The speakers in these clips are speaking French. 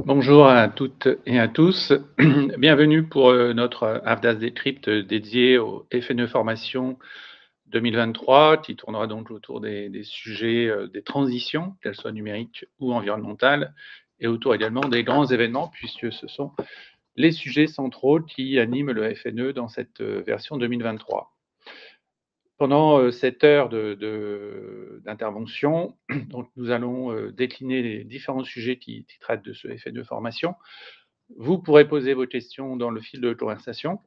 Bonjour à toutes et à tous. Bienvenue pour notre Avdas Decrypt dédié au FNE Formation 2023 qui tournera donc autour des sujets des transitions, qu'elles soient numériques ou environnementales, et autour également des grands événements, puisque ce sont les sujets centraux qui animent le FNE dans cette version 2023. Pendant cette heure d'intervention, donc nous allons décliner les différents sujets qui traitent de ce FNE Formation. Vous pourrez poser vos questions dans le fil de conversation.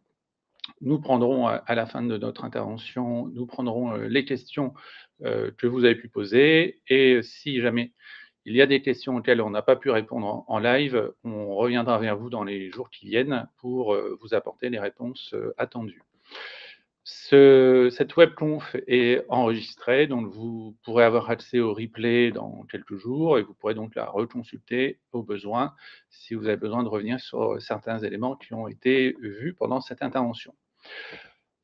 Nous prendrons à la fin de notre intervention, nous prendrons les questions que vous avez pu poser, et si jamais il y a des questions auxquelles on n'a pas pu répondre en live, on reviendra vers vous dans les jours qui viennent pour vous apporter les réponses attendues. Cette webconf est enregistrée, donc vous pourrez avoir accès au replay dans quelques jours et vous pourrez donc la reconsulter au besoin si vous avez besoin de revenir sur certains éléments qui ont été vus pendant cette intervention.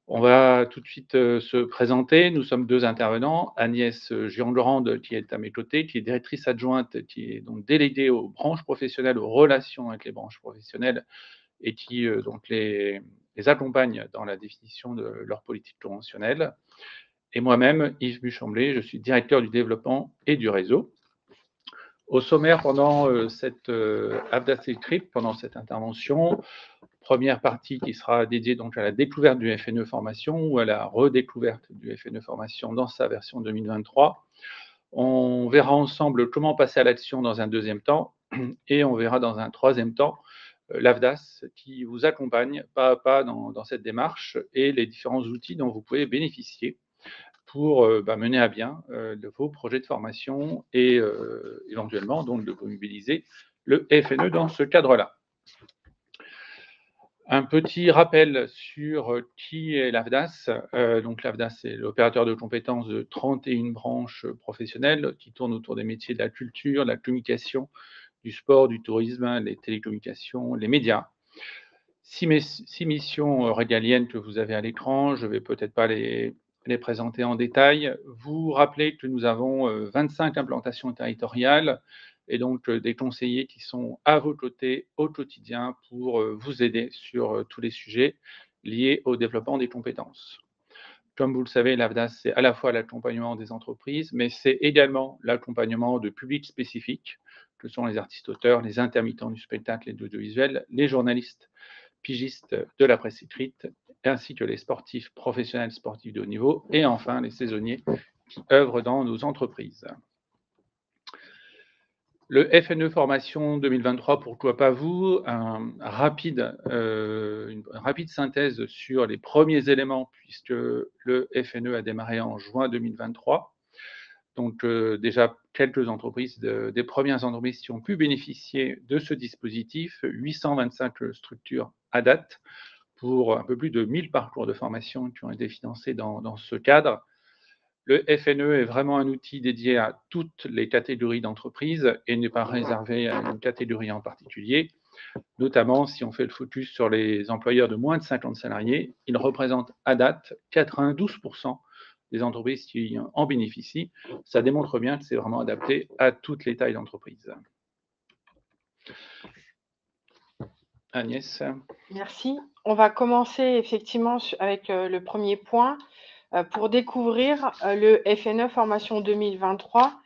On va tout de suite se présenter. Nous sommes deux intervenants. Agnès Giangrande, qui est à mes côtés, qui est directrice adjointe, qui est donc déléguée aux branches professionnelles, aux relations avec les branches professionnelles, et qui donc les accompagne dans la définition de leur politique conventionnelle. Et moi-même, Yves Buchemblé, je suis directeur du développement et du réseau. Au sommaire, pendant cette Avdas Decrypt, pendant cette intervention, première partie qui sera dédiée donc à la découverte du FNE Formation ou à la redécouverte du FNE Formation dans sa version 2023. On verra ensemble comment passer à l'action dans un deuxième temps et on verra dans un troisième temps l'AVDAS qui vous accompagne pas à pas dans cette démarche et les différents outils dont vous pouvez bénéficier pour mener à bien de vos projets de formation et éventuellement donc de vous mobiliser le FNE dans ce cadre-là. Un petit rappel sur qui est l'AVDAS. Donc l'AVDAS, c'est l'opérateur de compétences de 31 branches professionnelles qui tournent autour des métiers de la culture, de la communication, du sport, du tourisme, les télécommunications, les médias. 6 missions régaliennes que vous avez à l'écran. Je ne vais peut-être pas les présenter en détail. Vous rappelez que nous avons 25 implantations territoriales et donc des conseillers qui sont à vos côtés au quotidien pour vous aider sur tous les sujets liés au développement des compétences. Comme vous le savez, l'AVDAS, c'est à la fois l'accompagnement des entreprises, mais c'est également l'accompagnement de publics spécifiques, que sont les artistes-auteurs, les intermittents du spectacle et de l'audiovisuel, les journalistes, pigistes de la presse écrite, ainsi que les sportifs professionnels sportifs de haut niveau, et enfin les saisonniers qui œuvrent dans nos entreprises. Le FNE Formation 2023, pourquoi pas vous? Une rapide synthèse sur les premiers éléments, puisque le FNE a démarré en juin 2023. Donc déjà quelques entreprises, des premières entreprises qui ont pu bénéficier de ce dispositif, 825 structures à date, pour un peu plus de 1000 parcours de formation qui ont été financés dans ce cadre. Le FNE est vraiment un outil dédié à toutes les catégories d'entreprises et n'est pas réservé à une catégorie en particulier, notamment si on fait le focus sur les employeurs de moins de 50 salariés. Ils représentent à date 92% des entreprises qui en bénéficient. Ça démontre bien que c'est vraiment adapté à toutes les tailles d'entreprise. Agnès. Merci. On va commencer effectivement avec le premier point pour découvrir le FNE Formation 2023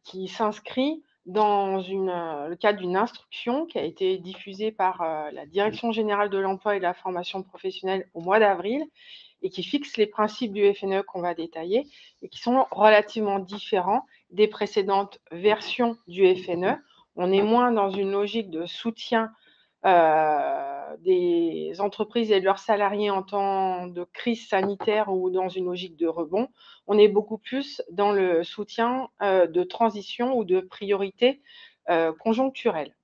qui s'inscrit dans le cadre d'une instruction qui a été diffusée par la Direction générale de l'emploi et de la formation professionnelle au mois d'avril et qui fixe les principes du FNE qu'on va détailler et qui sont relativement différents des précédentes versions du FNE. On est moins dans une logique de soutien des entreprises et de leurs salariés en temps de crise sanitaire ou dans une logique de rebond. On est beaucoup plus dans le soutien de transition ou de priorité conjoncturelle.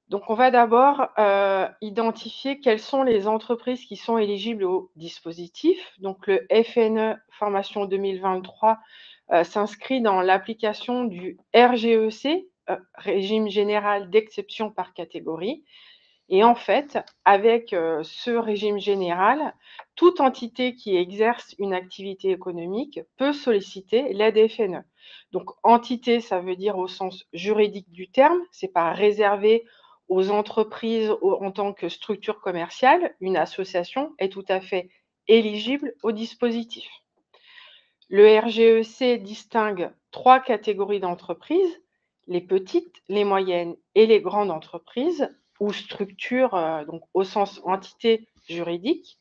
Donc, on va d'abord identifier quelles sont les entreprises qui sont éligibles au dispositif. Donc, le FNE Formation 2023 s'inscrit dans l'application du RGEC, régime général d'exception par catégorie, Et en fait, avec ce régime général, toute entité qui exerce une activité économique peut solliciter l'aide FNE. Donc entité, ça veut dire au sens juridique du terme, c'est pas réservé aux entreprises en tant que structure commerciale. Une association est tout à fait éligible au dispositif. Le RGEC distingue 3 catégories d'entreprises: les petites, les moyennes et les grandes entreprises ou structures, donc au sens entité juridique.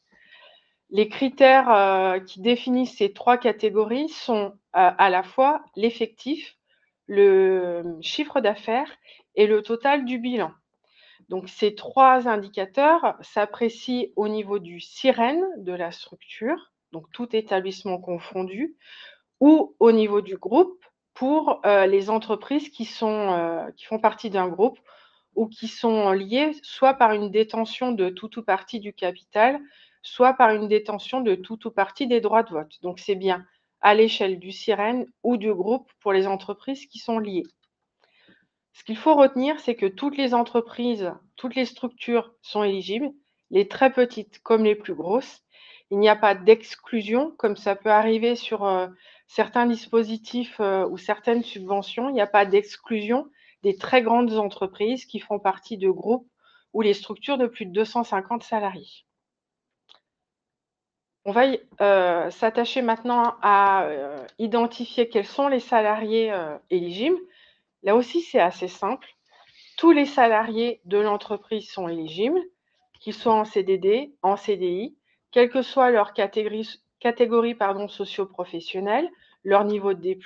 Les critères qui définissent ces 3 catégories sont à la fois l'effectif, le chiffre d'affaires et le total du bilan. Donc ces 3 indicateurs s'apprécient au niveau du SIREN de la structure, donc tout établissement confondu, ou au niveau du groupe pour les entreprises qui font partie d'un groupe ou qui sont liées soit par une détention de tout ou partie du capital, soit par une détention de tout ou partie des droits de vote. Donc c'est bien à l'échelle du SIREN ou du groupe pour les entreprises qui sont liées. Ce qu'il faut retenir, c'est que toutes les entreprises, toutes les structures sont éligibles, les très petites comme les plus grosses. Il n'y a pas d'exclusion, comme ça peut arriver sur certains dispositifs ou certaines subventions. Il n'y a pas d'exclusion des très grandes entreprises qui font partie de groupes ou les structures de plus de 250 salariés. On va s'attacher maintenant à identifier quels sont les salariés éligibles. Là aussi, c'est assez simple. Tous les salariés de l'entreprise sont éligibles, qu'ils soient en CDD, en CDI, quelle que soit leur catégorie socio-professionnelle, leur niveau de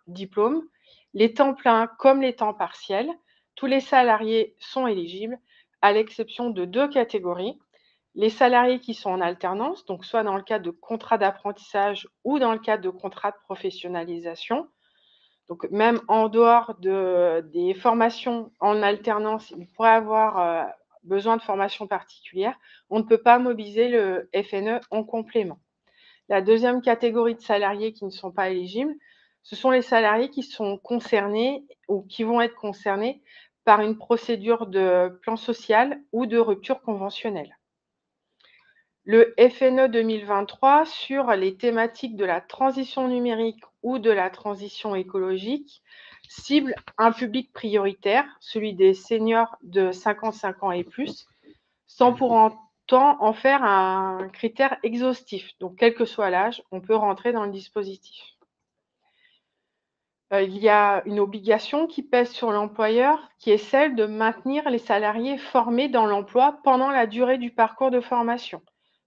diplôme, les temps pleins comme les temps partiels. Tous les salariés sont éligibles, à l'exception de 2 catégories. Les salariés qui sont en alternance, donc soit dans le cadre de contrats d'apprentissage ou dans le cadre de contrats de professionnalisation. Donc même en dehors des formations en alternance, ils pourraient avoir besoin de formations particulières. On ne peut pas mobiliser le FNE en complément. La deuxième catégorie de salariés qui ne sont pas éligibles, ce sont les salariés qui sont concernés ou qui vont être concernés par une procédure de plan social ou de rupture conventionnelle. Le FNE 2023 sur les thématiques de la transition numérique ou de la transition écologique cible un public prioritaire, celui des seniors de 55 ans et plus, sans pour autant en faire un critère exhaustif. Donc, quel que soit l'âge, on peut rentrer dans le dispositif. Il y a une obligation qui pèse sur l'employeur, qui est celle de maintenir les salariés formés dans l'emploi pendant la durée du parcours de formation.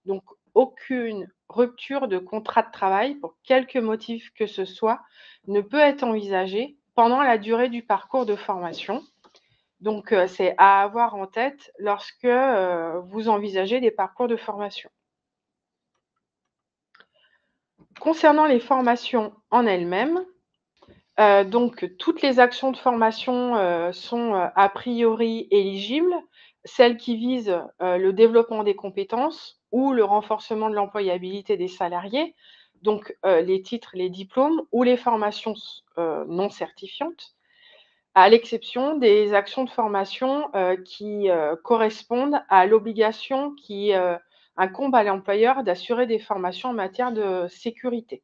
Donc, aucune rupture de contrat de travail, pour quelque motif que ce soit, ne peut être envisagée pendant la durée du parcours de formation. Donc, c'est à avoir en tête lorsque vous envisagez des parcours de formation. Concernant les formations en elles-mêmes, donc toutes les actions de formation sont a priori éligibles. Celles qui visent le développement des compétences ou le renforcement de l'employabilité des salariés, donc les titres, les diplômes ou les formations non certifiantes, à l'exception des actions de formation qui correspondent à l'obligation qui incombe à l'employeur d'assurer des formations en matière de sécurité.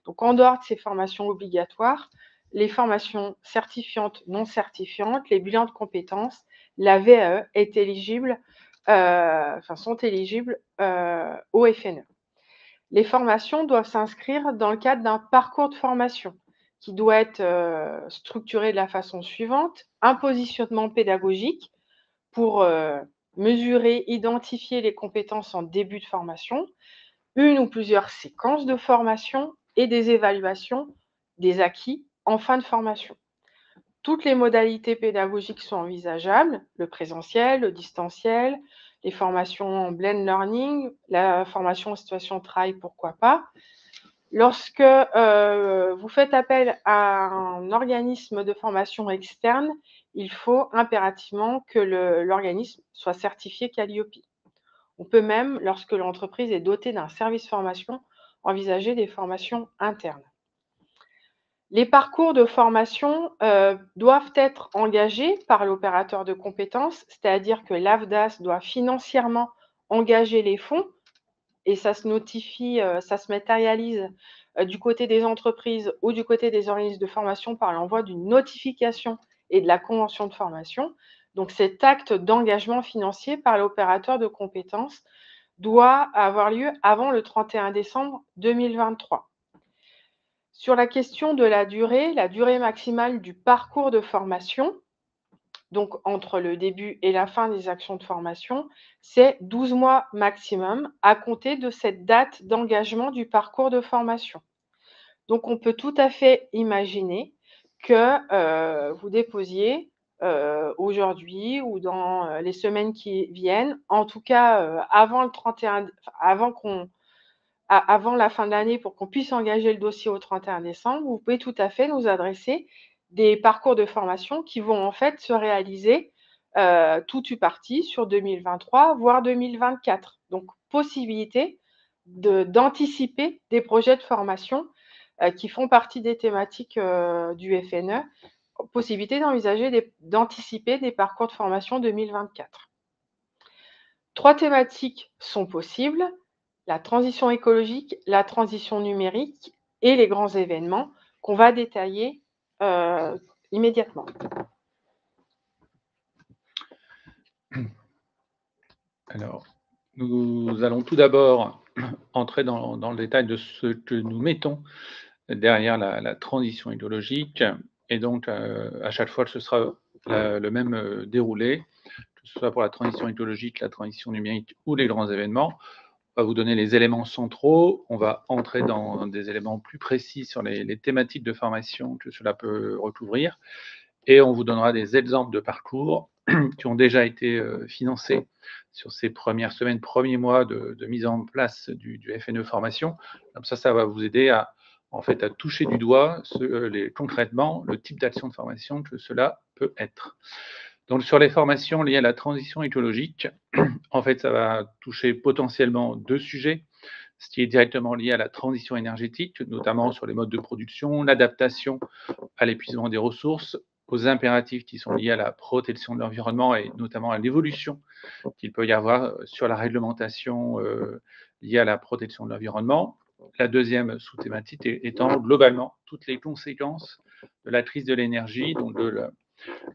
Donc en dehors de ces formations obligatoires, les formations certifiantes, non certifiantes, les bilans de compétences, la VAE est éligible, sont éligibles au FNE. Les formations doivent s'inscrire dans le cadre d'un parcours de formation qui doit être structuré de la façon suivante: un positionnement pédagogique pour mesurer, identifier les compétences en début de formation, une ou plusieurs séquences de formation et des évaluations des acquis en fin de formation. Toutes les modalités pédagogiques sont envisageables: le présentiel, le distanciel, les formations en blend learning, la formation en situation de travail, pourquoi pas. Lorsque vous faites appel à un organisme de formation externe, il faut impérativement que l'organisme soit certifié Calliope. On peut même, lorsque l'entreprise est dotée d'un service formation, envisager des formations internes. Les parcours de formation doivent être engagés par l'opérateur de compétences, c'est-à-dire que l'AFDAS doit financièrement engager les fonds et ça se notifie, ça se matérialise du côté des entreprises ou du côté des organismes de formation par l'envoi d'une notification et de la convention de formation. Donc cet acte d'engagement financier par l'opérateur de compétences doit avoir lieu avant le 31 décembre 2023. Sur la question de la durée maximale du parcours de formation, donc entre le début et la fin des actions de formation, c'est 12 mois maximum à compter de cette date d'engagement du parcours de formation. Donc on peut tout à fait imaginer que vous déposiez aujourd'hui ou dans les semaines qui viennent, en tout cas avant le 31, avant la fin de l'année pour qu'on puisse engager le dossier au 31 décembre, vous pouvez tout à fait nous adresser des parcours de formation qui vont en fait se réaliser tout u parti sur 2023, voire 2024. Donc, possibilité d'anticiper des projets de formation qui font partie des thématiques du FNE, possibilité d'anticiper des parcours de formation 2024. 3 thématiques sont possibles: la transition écologique, la transition numérique et les grands événements qu'on va détailler immédiatement. Alors, nous allons tout d'abord entrer dans le détail de ce que nous mettons derrière la transition idéologique. Et donc, à chaque fois, ce sera le même déroulé, que ce soit pour la transition écologique, la transition numérique ou les grands événements. On va vous donner les éléments centraux, on va entrer dans des éléments plus précis sur les thématiques de formation que cela peut recouvrir, et on vous donnera des exemples de parcours qui ont déjà été financés sur ces premières semaines, premiers mois de mise en place du FNE formation. Comme ça va vous aider à toucher du doigt concrètement le type d'action de formation que cela peut être. Donc sur les formations liées à la transition écologique, en fait, ça va toucher potentiellement 2 sujets. Ce qui est directement lié à la transition énergétique, notamment sur les modes de production, l'adaptation à l'épuisement des ressources, aux impératifs qui sont liés à la protection de l'environnement et notamment à l'évolution qu'il peut y avoir sur la réglementation liée à la protection de l'environnement. La deuxième sous-thématique étant globalement toutes les conséquences de la crise de l'énergie, donc de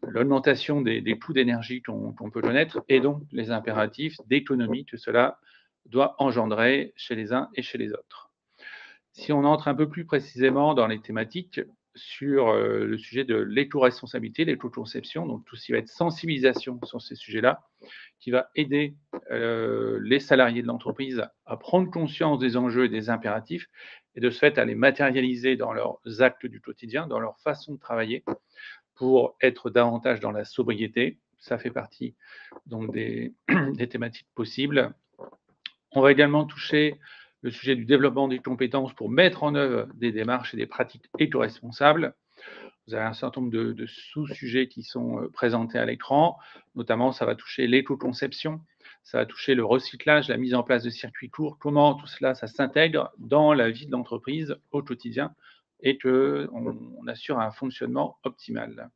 l'augmentation des coûts d'énergie qu'on peut connaître, et donc les impératifs d'économie que cela doit engendrer chez les uns et chez les autres. Si on entre un peu plus précisément dans les thématiques sur le sujet de l'éco-responsabilité, l'éco-conception, donc tout ce qui va être sensibilisation sur ces sujets-là, qui va aider les salariés de l'entreprise à prendre conscience des enjeux et des impératifs, et de ce fait à les matérialiser dans leurs actes du quotidien, dans leur façon de travailler, pour être davantage dans la sobriété. Ça fait partie donc des thématiques possibles. On va également toucher le sujet du développement des compétences pour mettre en œuvre des démarches et des pratiques éco-responsables. Vous avez un certain nombre de sous-sujets qui sont présentés à l'écran. Notamment, ça va toucher l'éco-conception, ça va toucher le recyclage, la mise en place de circuits courts, comment tout cela, ça s'intègre dans la vie de l'entreprise au quotidien et qu'on assure un fonctionnement optimal.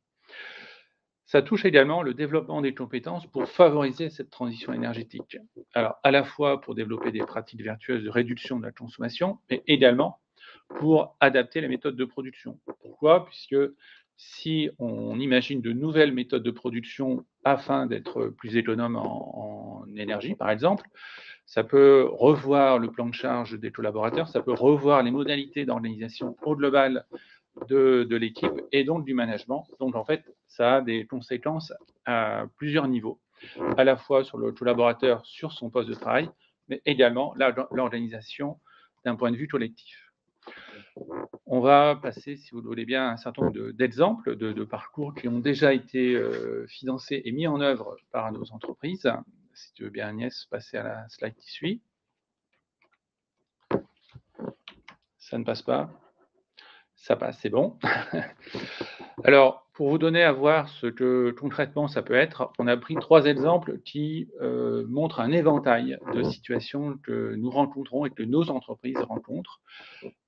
Ça touche également le développement des compétences pour favoriser cette transition énergétique. Alors, à la fois pour développer des pratiques vertueuses de réduction de la consommation, mais également pour adapter les méthodes de production. Pourquoi? Puisque si on imagine de nouvelles méthodes de production afin d'être plus économe en énergie, par exemple, ça peut revoir le plan de charge des collaborateurs, ça peut revoir les modalités d'organisation au global de l'équipe et donc du management. Donc en fait, ça a des conséquences à plusieurs niveaux, à la fois sur le collaborateur, sur son poste de travail, mais également l'organisation d'un point de vue collectif. On va passer, si vous le voulez bien, à un certain nombre d'exemples de parcours qui ont déjà été financés et mis en œuvre par nos entreprises. Si tu veux bien, Agnès, passer à la slide qui suit. Ça ne passe pas. Ça passe, c'est bon. Alors, pour vous donner à voir ce que concrètement ça peut être, on a pris 3 exemples qui montrent un éventail de situations que nous rencontrons et que nos entreprises rencontrent.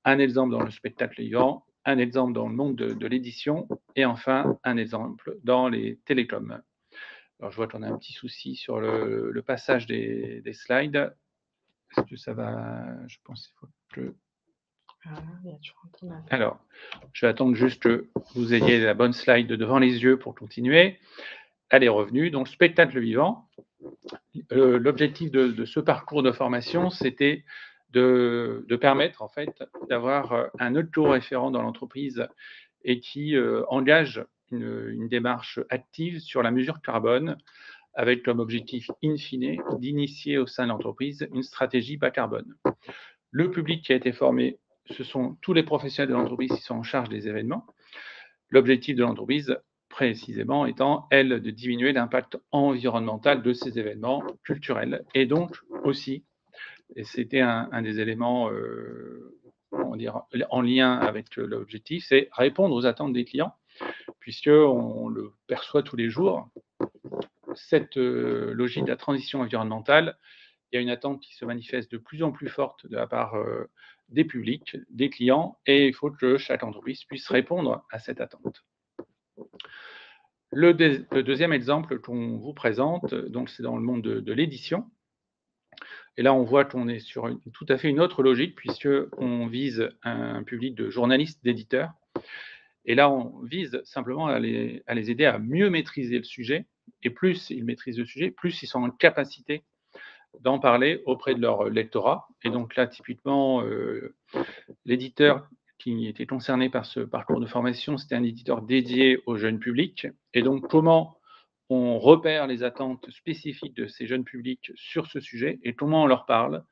Un exemple dans le spectacle vivant, un exemple dans le monde de l'édition et enfin un exemple dans les télécoms. Alors je vois qu'on a un petit souci sur le passage des slides. Est-ce que ça va? Je pense qu'il faut que... Il y a toujours un temps d'attente. Alors, je vais attendre juste que vous ayez la bonne slide devant les yeux pour continuer. Elle est revenue. Donc, spectacle vivant. L'objectif de ce parcours de formation, c'était de permettre en fait d'avoir un auto-référent dans l'entreprise et qui engage une démarche active sur la mesure carbone avec comme objectif in fine d'initier au sein de l'entreprise une stratégie bas carbone. Le public qui a été formé, ce sont tous les professionnels de l'entreprise qui sont en charge des événements. L'objectif de l'entreprise, précisément, étant, elle, de diminuer l'impact environnemental de ces événements culturels. Et donc aussi, et c'était un des éléments en lien avec l'objectif, c'est répondre aux attentes des clients, puisqu'on le perçoit tous les jours, cette logique de la transition environnementale, il y a une attente qui se manifeste de plus en plus forte de la part des publics, des clients, et il faut que chaque entreprise puisse répondre à cette attente. Le deuxième exemple qu'on vous présente, donc c'est dans le monde de l'édition. Et là, on voit qu'on est sur tout à fait une autre logique, puisqu'on vise un public de journalistes, d'éditeurs. Et là, on vise simplement à les aider à mieux maîtriser le sujet. Et plus ils maîtrisent le sujet, plus ils sont en capacité d'en parler auprès de leur lectorat. Et donc là, typiquement, l'éditeur qui était concerné par ce parcours de formation, c'était un éditeur dédié au jeune public. Et donc, comment on repère les attentes spécifiques de ces jeunes publics sur ce sujet et comment on leur parle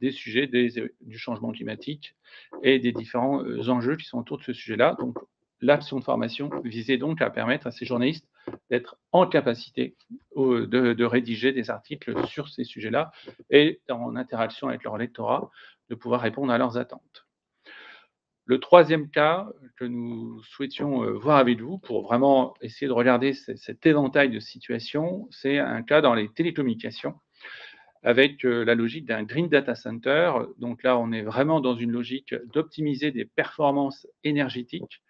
des sujets du changement climatique et des différents enjeux qui sont autour de ce sujet-là. Donc, l'action de formation visait donc à permettre à ces journalistes d'être en capacité de rédiger des articles sur ces sujets-là et en interaction avec leur lectorat, de pouvoir répondre à leurs attentes. Le troisième cas que nous souhaitions voir avec vous pour vraiment essayer de regarder cet éventail de situations, c'est un cas dans les télécommunications avec la logique d'un Green Data Center. Donc là, on est vraiment dans une logique d'optimiser des performances énergétiques,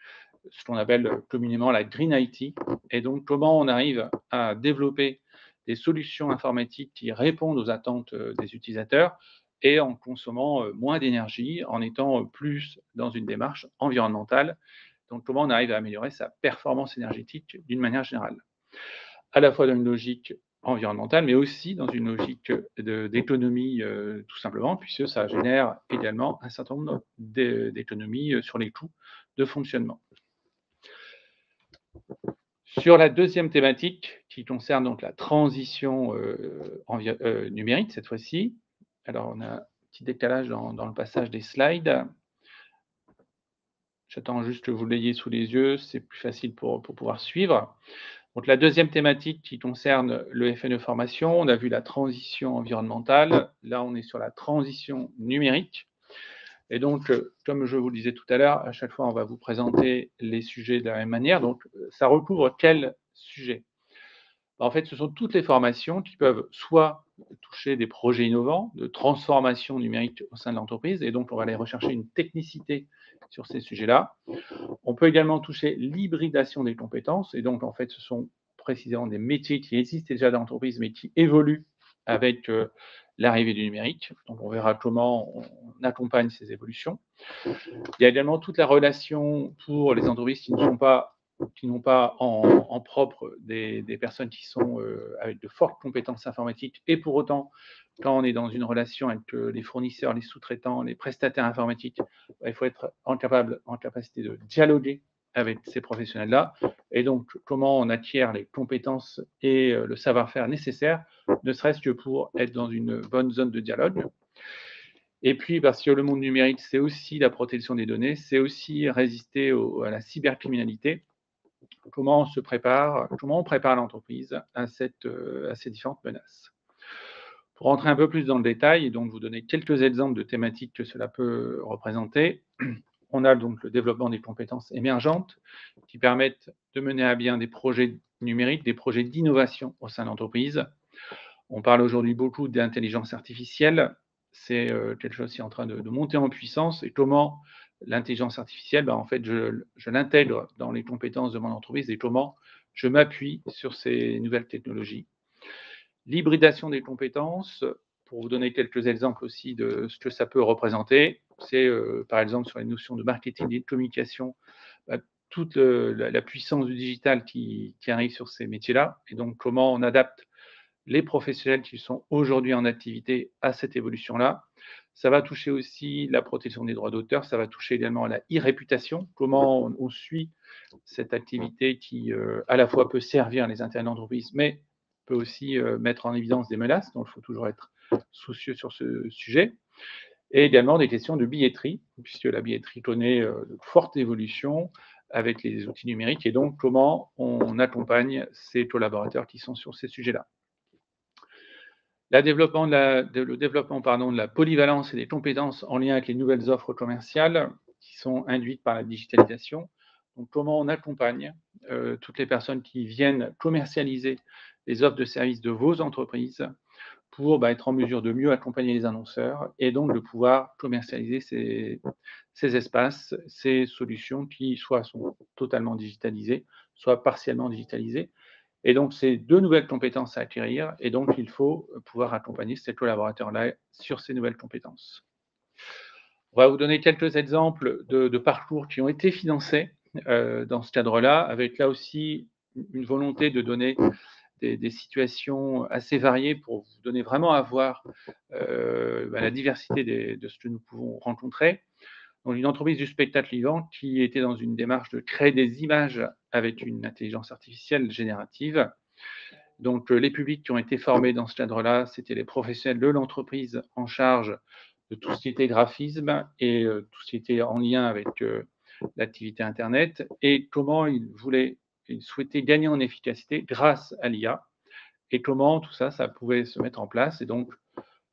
ce qu'on appelle communément la Green IT. Et donc, comment on arrive à développer des solutions informatiques qui répondent aux attentes des utilisateurs et en consommant moins d'énergie, en étant plus dans une démarche environnementale. Donc, comment on arrive à améliorer sa performance énergétique d'une manière générale, à la fois dans une logique environnementale, mais aussi dans une logique d'économie, tout simplement, puisque ça génère également un certain nombre d'économies sur les coûts de fonctionnement. Sur la deuxième thématique, qui concerne donc la transition numérique, cette fois-ci, alors on a un petit décalage dans le passage des slides. J'attends juste que vous l'ayez sous les yeux, c'est plus facile pour pouvoir suivre. Donc la deuxième thématique qui concerne le FNE formation, on a vu la transition environnementale. Là, on est sur la transition numérique. Et donc, comme je vous le disais tout à l'heure, à chaque fois, on va vous présenter les sujets de la même manière. Donc, ça recouvre quel sujet? En fait, ce sont toutes les formations qui peuvent soit toucher des projets innovants de transformation numérique au sein de l'entreprise, et donc on va aller rechercher une technicité sur ces sujets-là. On peut également toucher l'hybridation des compétences, et donc en fait, ce sont précisément des métiers qui existent déjà dans l'entreprise, mais qui évoluent avec l'arrivée du numérique. Donc on verra comment on accompagne ces évolutions. Il y a également toute la relation pour les entreprises qui n'ont pas en propre des personnes qui sont avec de fortes compétences informatiques, et pour autant, quand on est dans une relation avec les fournisseurs, les sous-traitants, les prestataires informatiques, il faut être en capacité de dialoguer avec ces professionnels-là, et donc comment on acquiert les compétences et le savoir-faire nécessaires, ne serait-ce que pour être dans une bonne zone de dialogue. Et puis, parce que le monde numérique, c'est aussi la protection des données, c'est aussi résister à la cybercriminalité. Comment on prépare l'entreprise à ces différentes menaces. Pour rentrer un peu plus dans le détail et donc vous donner quelques exemples de thématiques que cela peut représenter, on a donc le développement des compétences émergentes qui permettent de mener à bien des projets numériques, des projets d'innovation au sein de l'entreprise. On parle aujourd'hui beaucoup d'intelligence artificielle. C'est quelque chose qui est en train de monter en puissance, et comment l'intelligence artificielle, en fait, je l'intègre dans les compétences de mon entreprise et comment je m'appuie sur ces nouvelles technologies. L'hybridation des compétences, pour vous donner quelques exemples aussi de ce que ça peut représenter, c'est, par exemple, sur les notions de marketing et de communication, bah, toute, la puissance du digital qui arrive sur ces métiers-là et donc comment on adapte les professionnels qui sont aujourd'hui en activité à cette évolution-là. Ça va toucher aussi la protection des droits d'auteur, ça va toucher également à la e-réputation, comment on suit cette activité qui, à la fois peut servir les intérêts de l'entreprise, mais peut aussi, mettre en évidence des menaces, donc il faut toujours être soucieux sur ce sujet. Et également des questions de billetterie, puisque la billetterie connaît, de fortes évolutions avec les outils numériques et donc comment on accompagne ces collaborateurs qui sont sur ces sujets-là. Le développement, de la polyvalence et des compétences en lien avec les nouvelles offres commerciales qui sont induites par la digitalisation. Donc, comment on accompagne toutes les personnes qui viennent commercialiser les offres de services de vos entreprises pour être en mesure de mieux accompagner les annonceurs et donc de pouvoir commercialiser ces espaces, ces solutions qui soit sont totalement digitalisées, soit partiellement digitalisées. Et donc, c'est 2 nouvelles compétences à acquérir et donc il faut pouvoir accompagner ces collaborateurs-là sur ces nouvelles compétences. On va vous donner quelques exemples de parcours qui ont été financés, dans ce cadre-là, avec là aussi une volonté de donner des situations assez variées pour vous donner vraiment à voir, la diversité de ce que nous pouvons rencontrer. Donc une entreprise du spectacle vivant qui était dans une démarche de créer des images avec une intelligence artificielle générative. Donc, les publics qui ont été formés dans ce cadre-là, c'était les professionnels de l'entreprise en charge de tout ce qui était graphisme et tout ce qui était en lien avec, l'activité internet et comment ils souhaitaient gagner en efficacité grâce à l'IA et comment tout ça, ça pouvait se mettre en place et donc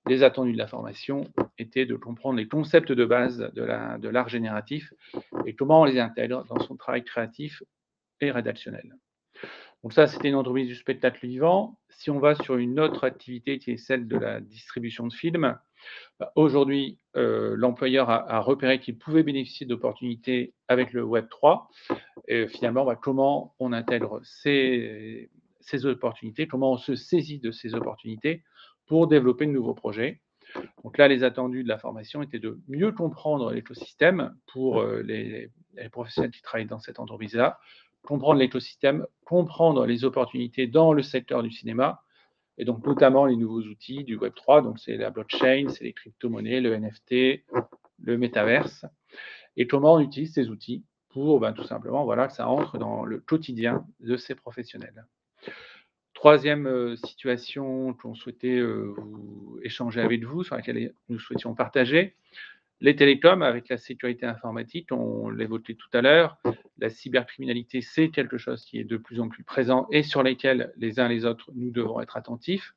les attendus de la formation étaient de comprendre les concepts de base de l'art génératif et comment on les intègre dans son travail créatif et rédactionnel. Donc ça, c'était une entreprise du spectacle vivant. Si on va sur une autre activité qui est celle de la distribution de films, aujourd'hui, l'employeur a repéré qu'il pouvait bénéficier d'opportunités avec le Web 3 et finalement, comment on intègre ces opportunités, comment on se saisit de ces opportunités pour développer de nouveaux projets. Donc là, les attendus de la formation étaient de mieux comprendre l'écosystème pour, les professionnels qui travaillent dans cette entreprise-là, comprendre l'écosystème, comprendre les opportunités dans le secteur du cinéma et donc notamment les nouveaux outils du Web 3, donc c'est la blockchain, c'est les crypto-monnaies, le NFT, le métaverse et comment on utilise ces outils pour, tout simplement, voilà, que ça entre dans le quotidien de ces professionnels. Troisième, situation qu'on souhaitait, échanger avec vous, sur laquelle nous souhaitions partager, les télécoms avec la sécurité informatique, on l'évoquait tout à l'heure, la cybercriminalité, c'est quelque chose qui est de plus en plus présent et sur lesquels les uns et les autres, nous devons être attentifs.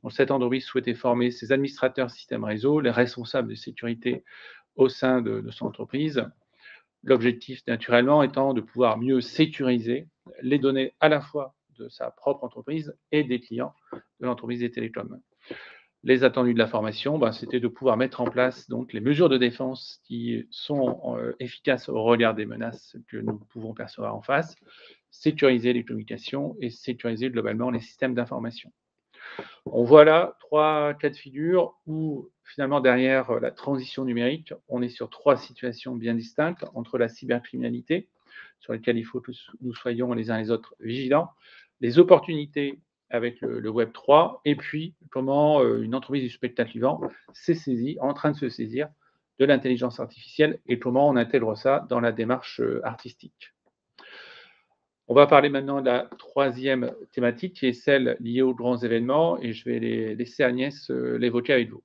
Donc cette entreprise souhaitait former ses administrateurs système réseau, les responsables de sécurité au sein de son entreprise. L'objectif, naturellement, étant de pouvoir mieux sécuriser les données à la fois de sa propre entreprise et des clients de l'entreprise des télécoms. Les attendus de la formation, c'était de pouvoir mettre en place donc les mesures de défense qui sont efficaces au regard des menaces que nous pouvons percevoir en face, sécuriser les communications et sécuriser globalement les systèmes d'information. On voit là 3 cas de figure où finalement derrière la transition numérique, on est sur 3 situations bien distinctes entre la cybercriminalité, sur lesquelles il faut que nous soyons les uns les autres vigilants, les opportunités avec le Web 3 et puis comment, une entreprise du spectacle vivant s'est saisie, en train de se saisir de l'intelligence artificielle et comment on intègre ça dans la démarche, artistique. On va parler maintenant de la troisième thématique qui est celle liée aux grands événements et je vais laisser Agnès, l'évoquer avec vous.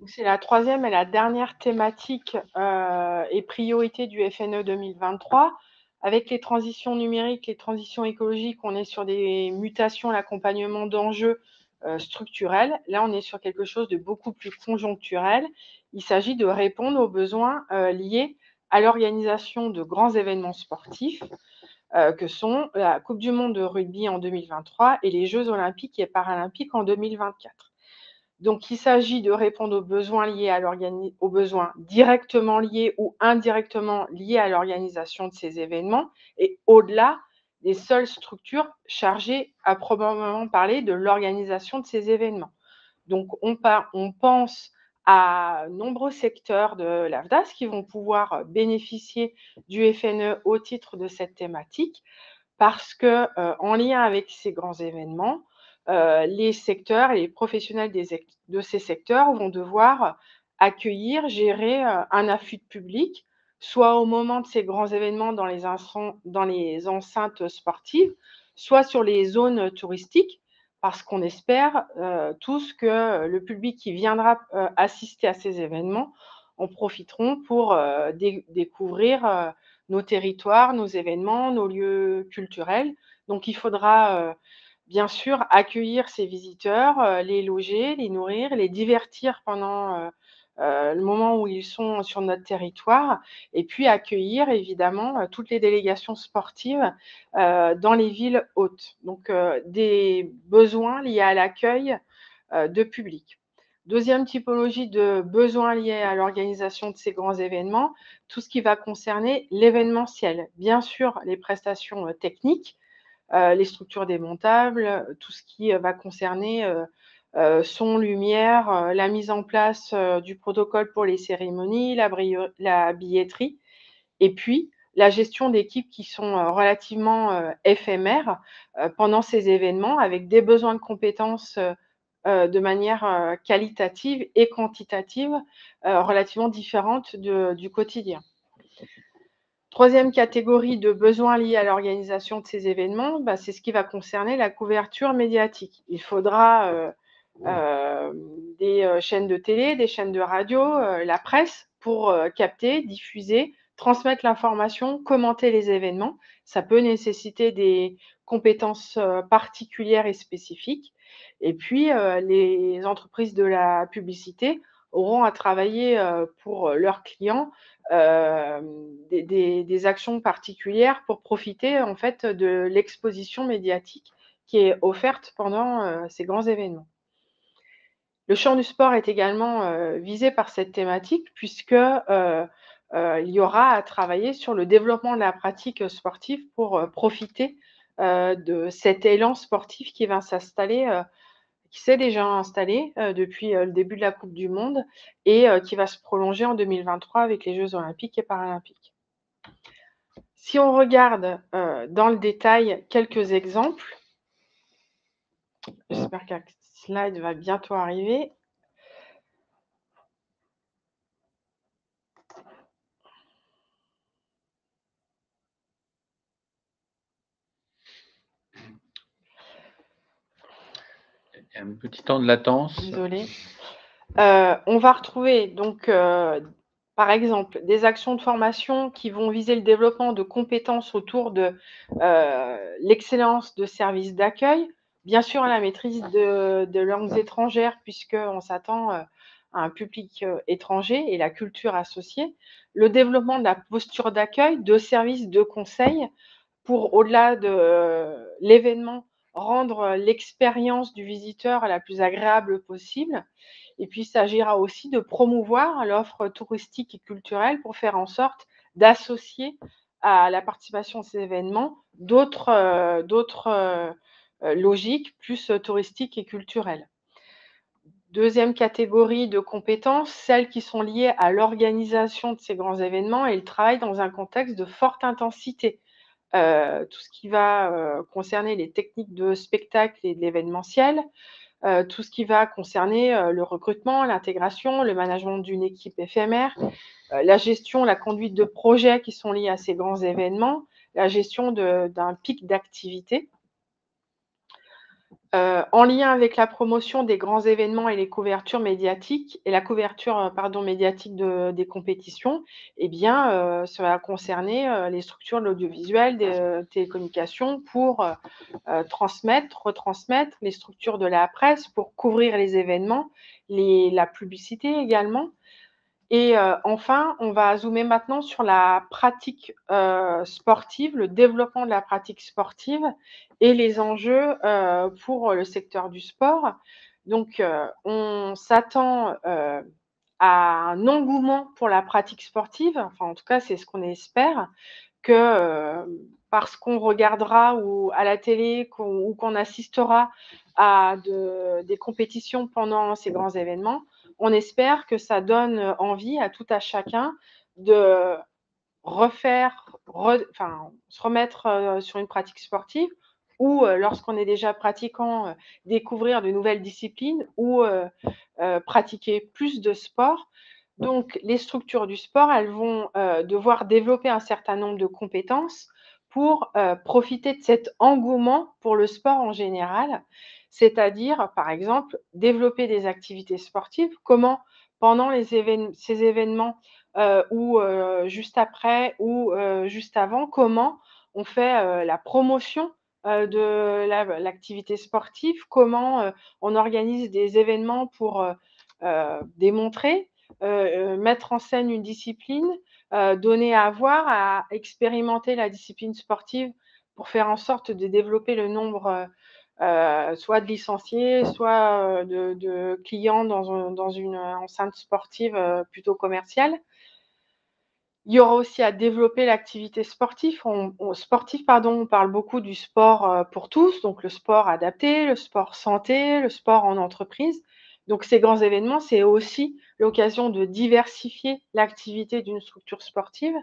C'est la troisième et la dernière thématique et priorité du FNE 2023. Avec les transitions numériques, les transitions écologiques, on est sur des mutations, l'accompagnement d'enjeux structurels. Là, on est sur quelque chose de beaucoup plus conjoncturel. Il s'agit de répondre aux besoins liés à l'organisation de grands événements sportifs que sont la Coupe du monde de rugby en 2023 et les Jeux olympiques et paralympiques en 2024. Donc, il s'agit de répondre aux besoins directement liés ou indirectement liés à l'organisation de ces événements et au-delà des seules structures chargées à proprement parler de l'organisation de ces événements. Donc, on pense à nombreux secteurs de l'AFDAS qui vont pouvoir bénéficier du FNE au titre de cette thématique parce que, en lien avec ces grands événements, les secteurs et les professionnels de ces secteurs vont devoir accueillir, gérer, un afflux de public, soit au moment de ces grands événements dans les enceintes sportives, soit sur les zones touristiques, parce qu'on espère, tous que le public qui viendra, assister à ces événements en profiteront pour, découvrir, nos territoires, nos événements, nos lieux culturels. Donc il faudra, bien sûr accueillir ces visiteurs, les loger, les nourrir, les divertir pendant, le moment où ils sont sur notre territoire et puis accueillir évidemment, toutes les délégations sportives, dans les villes hôtes. Donc, des besoins liés à l'accueil, de public. Deuxième typologie de besoins liés à l'organisation de ces grands événements, tout ce qui va concerner l'événementiel. Bien sûr, les prestations, techniques, les structures démontables, tout ce qui, va concerner, son, lumière, la mise en place, du protocole pour les cérémonies, la billetterie et puis la gestion d'équipes qui sont, relativement, éphémères, pendant ces événements avec des besoins de compétences, de manière, qualitative et quantitative, relativement différentes du quotidien. Troisième catégorie de besoins liés à l'organisation de ces événements, c'est ce qui va concerner la couverture médiatique. Il faudra, des, chaînes de télé, des chaînes de radio, la presse pour, capter, diffuser, transmettre l'information, commenter les événements. Ça peut nécessiter des compétences, particulières et spécifiques et puis, les entreprises de la publicité auront à travailler, pour, leurs clients, des actions particulières pour profiter en fait de l'exposition médiatique qui est offerte pendant, ces grands événements. Le champ du sport est également, visé par cette thématique puisque, il y aura à travailler sur le développement de la pratique, sportive pour, profiter, de cet élan sportif qui va s'installer, qui s'est déjà installé, depuis, le début de la coupe du monde et qui va se prolonger en 2023 avec les jeux olympiques et paralympiques. Si on regarde, dans le détail quelques exemples, j'espère que la slide va bientôt arriver. Il y a un petit temps de latence. Désolée. On va retrouver donc, par exemple, des actions de formation qui vont viser le développement de compétences autour de, l'excellence de services d'accueil. Bien sûr, la maîtrise de langues étrangères puisqu'on s'attend, à un public, étranger et la culture associée. Le développement de la posture d'accueil, de services de conseil pour au-delà de, l'événement, rendre, l'expérience du visiteur la plus agréable possible. Et puis, il s'agira aussi de promouvoir l'offre touristique et culturelle pour faire en sorte d'associer à la participation à ces événements d'autres logiques plus, touristiques et culturelles. Deuxième catégorie de compétences, celles qui sont liées à l'organisation de ces grands événements et le travail dans un contexte de forte intensité. Tout ce qui va, concerner les techniques de spectacle et de l'événementiel, tout ce qui va concerner, le recrutement, l'intégration, le management d'une équipe éphémère, la gestion, la conduite de projets qui sont liés à ces grands événements, la gestion d'un pic d'activité. En lien avec la promotion des grands événements et les couvertures médiatiques et la couverture, médiatique des compétitions, eh bien, ça va concerner, les structures de l'audiovisuel, des, télécommunications pour, transmettre, retransmettre, les structures de la presse pour couvrir les événements, la publicité également. Et enfin, on va zoomer maintenant sur la pratique, sportive, le développement de la pratique sportive et les enjeux, pour le secteur du sport. Donc, on s'attend à un engouement pour la pratique sportive, enfin en tout cas c'est ce qu'on espère, que, parce qu'on regardera ou à la télé ou qu'on assistera à des compétitions pendant ces grands événements, on espère que ça donne envie à tout à chacun de se remettre sur une pratique sportive ou lorsqu'on est déjà pratiquant, découvrir de nouvelles disciplines ou pratiquer plus de sport. Donc les structures du sport, elles vont devoir développer un certain nombre de compétences pour profiter de cet engouement pour le sport en général. C'est-à-dire, par exemple, développer des activités sportives. Comment pendant ces événements ou juste après ou juste avant, comment on fait la promotion de l'activité sportive, comment on organise des événements pour démontrer, mettre en scène une discipline, donner à voir, à expérimenter la discipline sportive pour faire en sorte de développer le nombre soit de licenciés, soit de clients dans une enceinte sportive plutôt commerciale. Il y aura aussi à développer l'activité sportive. On parle beaucoup du sport pour tous, donc le sport adapté, le sport santé, le sport en entreprise. Donc ces grands événements, c'est aussi l'occasion de diversifier l'activité d'une structure sportive.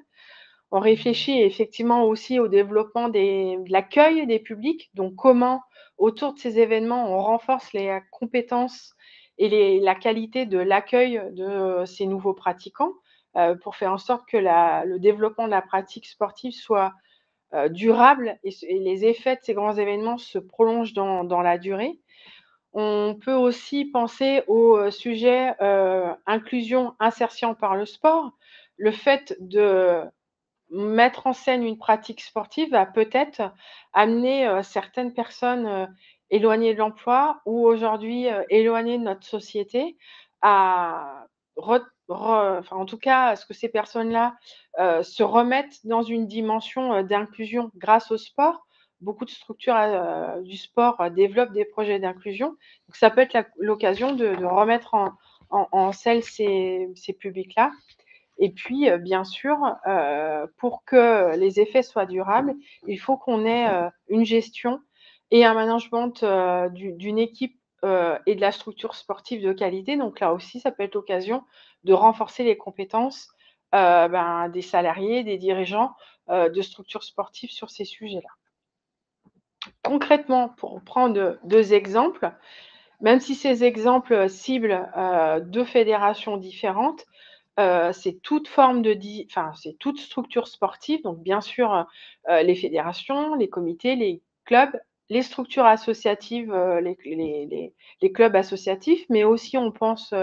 On réfléchit effectivement aussi au développement de l'accueil des publics, donc comment autour de ces événements on renforce les compétences et la qualité de l'accueil de ces nouveaux pratiquants pour faire en sorte que le développement de la pratique sportive soit durable et les effets de ces grands événements se prolongent dans la durée. On peut aussi penser au sujet inclusion, insertion par le sport. Le fait de mettre en scène une pratique sportive va peut-être amener certaines personnes éloignées de l'emploi ou aujourd'hui éloignées de notre société à enfin, en tout cas, à ce que ces personnes-là se remettent dans une dimension d'inclusion grâce au sport. Beaucoup de structures du sport développent des projets d'inclusion. Donc ça peut être l'occasion de remettre en selle ces publics-là. Et puis, bien sûr, pour que les effets soient durables, il faut qu'on ait une gestion et un management d'une équipe et de la structure sportive de qualité. Donc là aussi, ça peut être l'occasion de renforcer les compétences des salariés, des dirigeants de structures sportives sur ces sujets-là. Concrètement, pour prendre 2 exemples, même si ces exemples ciblent 2 fédérations différentes, c'est toute forme c'est toute structure sportive, donc bien sûr, les fédérations, les comités, les clubs, les structures associatives, les clubs associatifs, mais aussi on pense,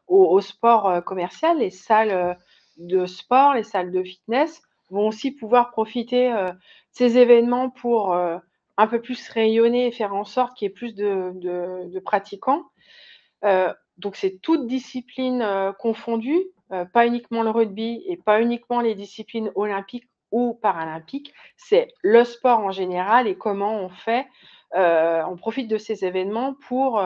au sport, commercial. Les salles, de sport, les salles de fitness vont aussi pouvoir profiter, de ces événements pour, un peu plus rayonner et faire en sorte qu'il y ait plus de pratiquants. Donc c'est toutes disciplines confondues, pas uniquement le rugby et pas uniquement les disciplines olympiques ou paralympiques. C'est le sport en général et comment on fait, on profite de ces événements pour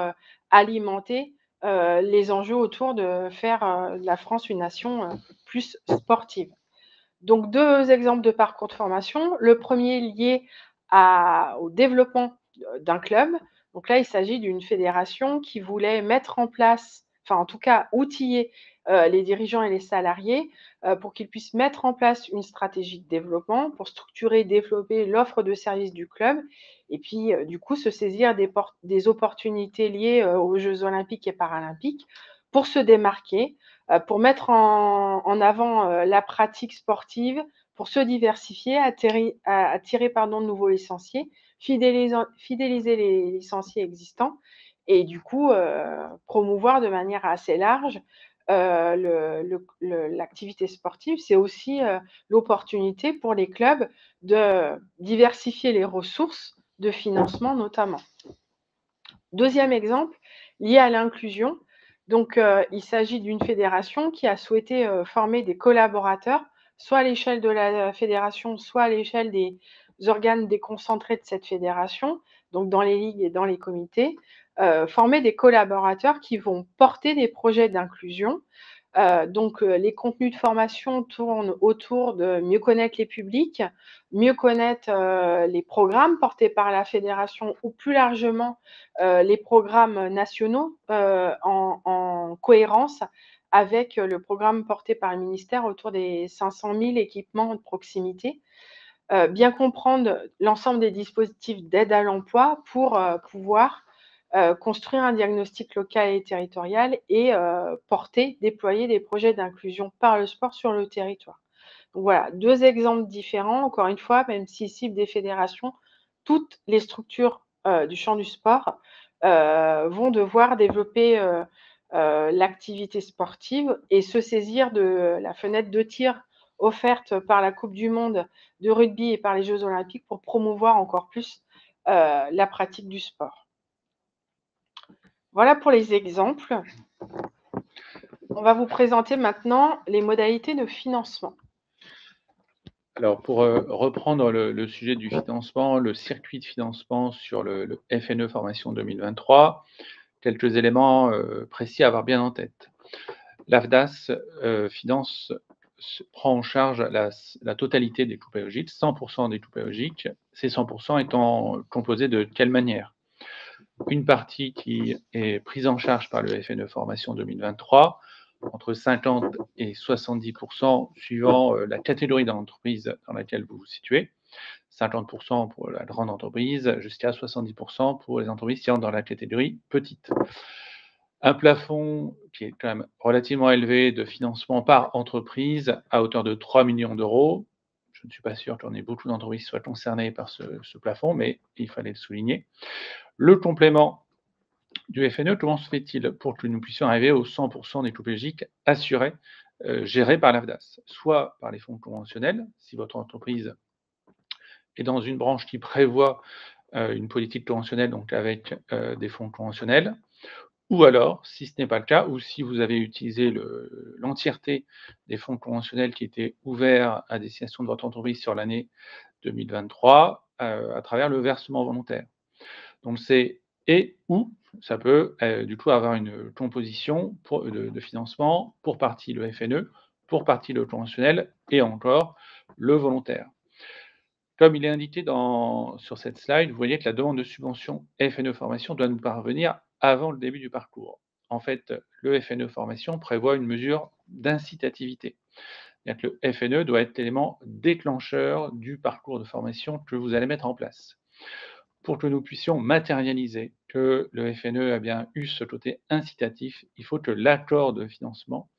alimenter les enjeux autour de faire de la France une nation plus sportive. Donc 2 exemples de parcours de formation. Le premier lié au développement d'un club. Donc là, il s'agit d'une fédération qui voulait mettre en place, enfin en tout cas outiller les dirigeants et les salariés pour qu'ils puissent mettre en place une stratégie de développement pour structurer et développer l'offre de services du club et puis du coup se saisir des opportunités liées aux Jeux olympiques et paralympiques pour se démarquer, pour mettre en avant la pratique sportive, pour se diversifier, attirer de nouveaux licenciés, fidéliser les licenciés existants et du coup, promouvoir de manière assez large l'activité sportive. C'est aussi l'opportunité pour les clubs de diversifier les ressources de financement notamment. Deuxième exemple, lié à l'inclusion. Donc, il s'agit d'une fédération qui a souhaité former des collaborateurs, soit à l'échelle de la fédération, soit à l'échelle des organes déconcentrés de cette fédération, donc dans les ligues et dans les comités, former des collaborateurs qui vont porter des projets d'inclusion. Donc, les contenus de formation tournent autour de mieux connaître les publics, mieux connaître les programmes portés par la fédération ou plus largement les programmes nationaux en cohérence avec le programme porté par le ministère autour des 500 000 équipements de proximité. Bien comprendre l'ensemble des dispositifs d'aide à l'emploi pour pouvoir construire un diagnostic local et territorial et déployer des projets d'inclusion par le sport sur le territoire. Donc voilà, 2 exemples différents. Encore une fois, même s'ils ciblent des fédérations, toutes les structures du champ du sport vont devoir développer l'activité sportive et se saisir de la fenêtre de tir offerte par la Coupe du monde de rugby et par les Jeux olympiques pour promouvoir encore plus la pratique du sport. Voilà pour les exemples. On va vous présenter maintenant les modalités de financement. Alors, pour reprendre le sujet du financement, le circuit de financement sur le FNE Formation 2023, quelques éléments précis à avoir bien en tête. L'AFDAS prend en charge la totalité des coûts pédagogiques, 100% des coûts pédagogiques, ces 100% étant composés de quelle manière? Une partie qui est prise en charge par le FNE Formation 2023, entre 50 et 70% suivant la catégorie d'entreprise dans laquelle vous vous situez, 50% pour la grande entreprise, jusqu'à 70% pour les entreprises qui entrent dans la catégorie petite. Un plafond qui est quand même relativement élevé de financement par entreprise à hauteur de 3 millions d'euros. Je ne suis pas sûr qu'on ait beaucoup d'entreprises qui soient concernées par ce plafond, mais il fallait le souligner. Le complément du FNE, comment se fait-il pour que nous puissions arriver aux 100% des coûts pédagogiques assurés, gérés par l'AFDAS? Soit par les fonds conventionnels, si votre entreprise est dans une branche qui prévoit une politique conventionnelle, donc avec des fonds conventionnels, ou alors, si ce n'est pas le cas, ou si vous avez utilisé l'entièreté des fonds conventionnels qui étaient ouverts à destination de votre entreprise sur l'année 2023, à travers le versement volontaire. Donc c'est ou ça peut du coup avoir une composition de financement, pour partie le FNE, pour partie le conventionnel et encore le volontaire. Comme il est indiqué sur cette slide, vous voyez que la demande de subvention FNE Formation doit nous parvenir avant le début du parcours. En fait, le FNE Formation prévoit une mesure d'incitativité. Le FNE doit être l'élément déclencheur du parcours de formation que vous allez mettre en place. Pour que nous puissions matérialiser que le FNE a bien eu ce côté incitatif, il faut que l'accord de financement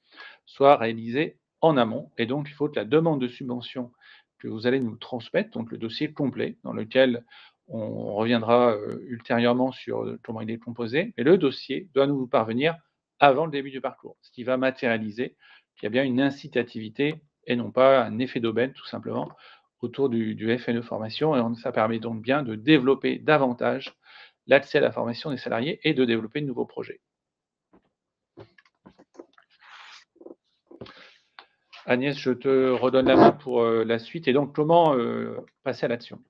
soit réalisé en amont, et donc il faut que la demande de subvention que vous allez nous transmettre, donc le dossier complet, dans lequel on reviendra ultérieurement sur comment il est composé, mais le dossier doit nous parvenir avant le début du parcours, ce qui va matérialiser qu'il y a bien une incitativité et non pas un effet d'aubaine, tout simplement, autour du FNE Formation, et ça permet donc bien de développer davantage l'accès à la formation des salariés et de développer de nouveaux projets. Agnès, je te redonne la main pour la suite. Et donc, comment passer à l'action?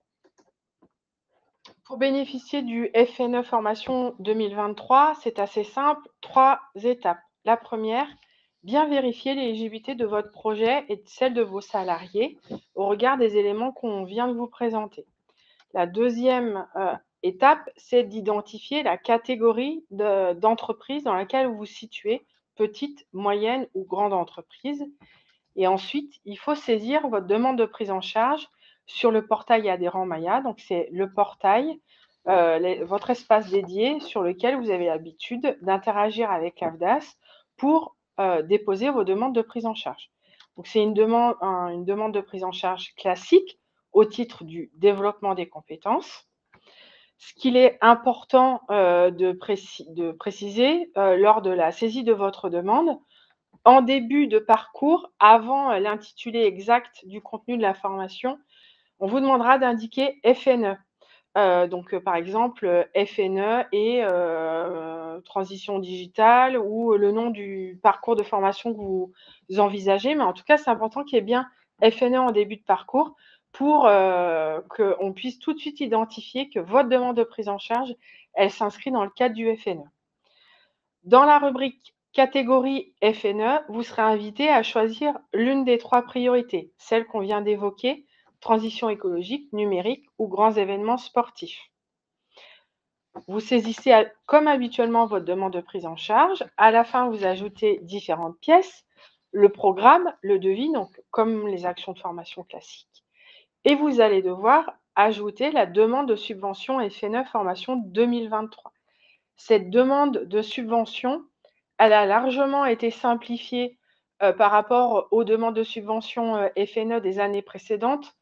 Pour bénéficier du FNE Formation 2023, c'est assez simple, 3 étapes. La première, bien vérifier l'éligibilité de votre projet et celle de vos salariés au regard des éléments qu'on vient de vous présenter. La deuxième étape, c'est d'identifier la catégorie d'entreprise dans laquelle vous vous situez, petite, moyenne ou grande entreprise. Et ensuite, il faut saisir votre demande de prise en charge sur le portail adhérent Maya. Donc, c'est le portail, votre espace dédié sur lequel vous avez l'habitude d'interagir avec l'AFDAS pour déposer vos demandes de prise en charge. Donc, c'est une demande de prise en charge classique au titre du développement des compétences. Ce qu'il est important de préciser lors de la saisie de votre demande, en début de parcours, avant l'intitulé exact du contenu de la formation, on vous demandera d'indiquer FNE. Par exemple, FNE et transition digitale ou le nom du parcours de formation que vous envisagez. Mais en tout cas, c'est important qu'il y ait bien FNE en début de parcours pour qu'on puisse tout de suite identifier que votre demande de prise en charge elle s'inscrit dans le cadre du FNE. Dans la rubrique catégorie FNE, vous serez invité à choisir l'une des 3 priorités, celle qu'on vient d'évoquer, transition écologique, numérique ou grands événements sportifs. Vous saisissez comme habituellement votre demande de prise en charge. À la fin, vous ajoutez différentes pièces, le programme, le devis, donc comme les actions de formation classiques. Et vous allez devoir ajouter la demande de subvention FNE Formation 2023. Cette demande de subvention, elle a largement été simplifiée par rapport aux demandes de subvention FNE des années précédentes.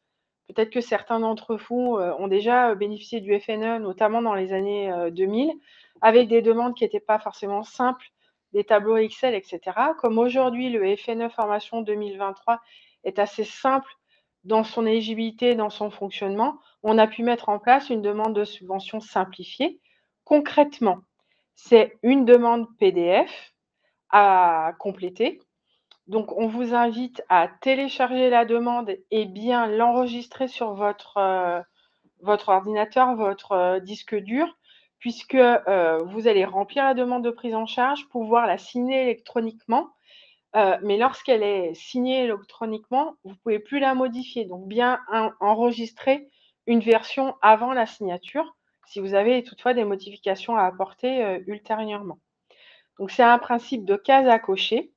Peut-être que certains d'entre vous ont déjà bénéficié du FNE, notamment dans les années 2000, avec des demandes qui n'étaient pas forcément simples, des tableaux Excel, etc. Comme aujourd'hui, le FNE Formation 2023 est assez simple dans son éligibilité, dans son fonctionnement, on a pu mettre en place une demande de subvention simplifiée. Concrètement, c'est une demande PDF à compléter. Donc, on vous invite à télécharger la demande et bien l'enregistrer sur votre ordinateur, votre disque dur, puisque vous allez remplir la demande de prise en charge, pouvoir la signer électroniquement. Mais lorsqu'elle est signée électroniquement, vous ne pouvez plus la modifier. Donc, bien enregistrer une version avant la signature, si vous avez toutefois des modifications à apporter ultérieurement. Donc, c'est un principe de case à cocher.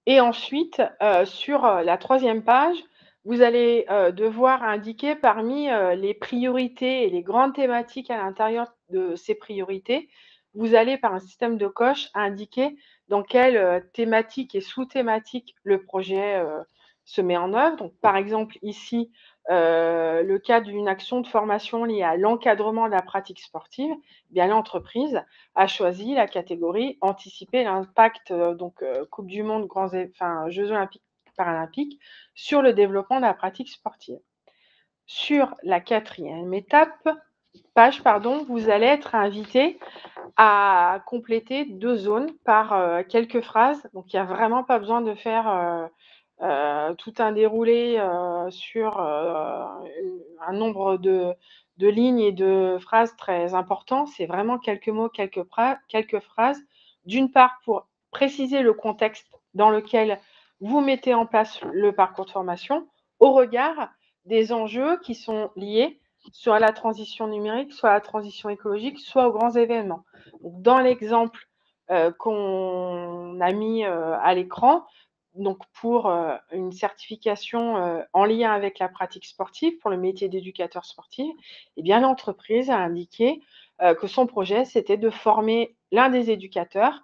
Et ensuite, sur la 3e page, vous allez devoir indiquer parmi les priorités et les grandes thématiques à l'intérieur de ces priorités, vous allez par un système de coche indiquer dans quelle thématique et sous-thématique le projet se met en œuvre. Donc, par exemple, ici, le cas d'une action de formation liée à l'encadrement de la pratique sportive, eh bien l'entreprise a choisi la catégorie anticiper l'impact Coupe du Monde, Jeux olympiques, paralympiques sur le développement de la pratique sportive. Sur la 4e page, vous allez être invité à compléter 2 zones par quelques phrases. Donc, il n'y a vraiment pas besoin de faire tout un déroulé sur un nombre de lignes et de phrases très importants. C'est vraiment quelques mots, quelques phrases. D'une part, pour préciser le contexte dans lequel vous mettez en place le parcours de formation au regard des enjeux qui sont liés soit à la transition numérique, soit à la transition écologique, soit aux grands événements. Donc, dans l'exemple qu'on a mis à l'écran, donc pour une certification en lien avec la pratique sportive, pour le métier d'éducateur sportif, eh bien l'entreprise a indiqué que son projet, c'était de former l'un des éducateurs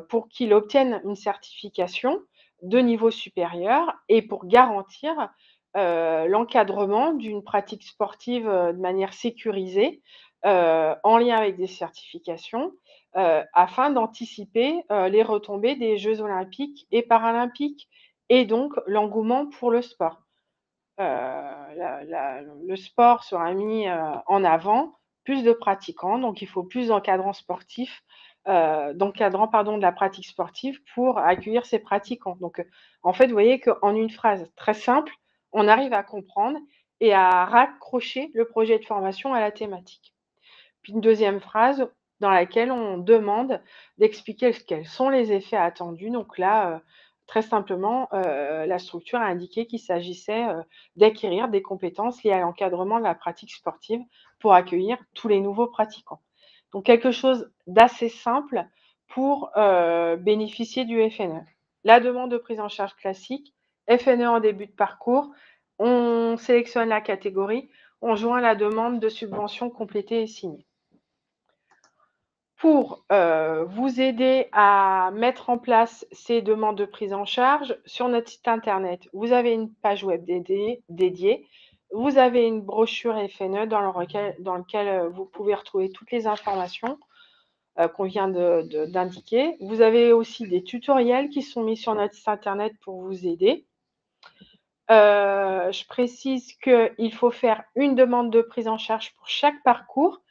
pour qu'il obtienne une certification de niveau supérieur et pour garantir l'encadrement d'une pratique sportive de manière sécurisée en lien avec des certifications afin d'anticiper les retombées des Jeux olympiques et paralympiques et donc l'engouement pour le sport. Le sport sera mis en avant, plus de pratiquants, donc il faut plus d'encadrants sportifs, de la pratique sportive pour accueillir ces pratiquants. Donc, en fait, vous voyez qu'en une phrase très simple, on arrive à comprendre et à raccrocher le projet de formation à la thématique. Puis une 2e phrase dans laquelle on demande d'expliquer quels sont les effets attendus. Donc là, très simplement, la structure a indiqué qu'il s'agissait d'acquérir des compétences liées à l'encadrement de la pratique sportive pour accueillir tous les nouveaux pratiquants. Donc quelque chose d'assez simple pour bénéficier du FNE. La demande de prise en charge classique, FNE en début de parcours, on sélectionne la catégorie, on joint la demande de subvention complétée et signée. Pour vous aider à mettre en place ces demandes de prise en charge, sur notre site internet, vous avez une page web dédiée, vous avez une brochure FNE dans lequel vous pouvez retrouver toutes les informations qu'on vient d'indiquer. Vous avez aussi des tutoriels qui sont mis sur notre site internet pour vous aider. Je précise qu'il faut faire une demande de prise en charge pour chaque parcours.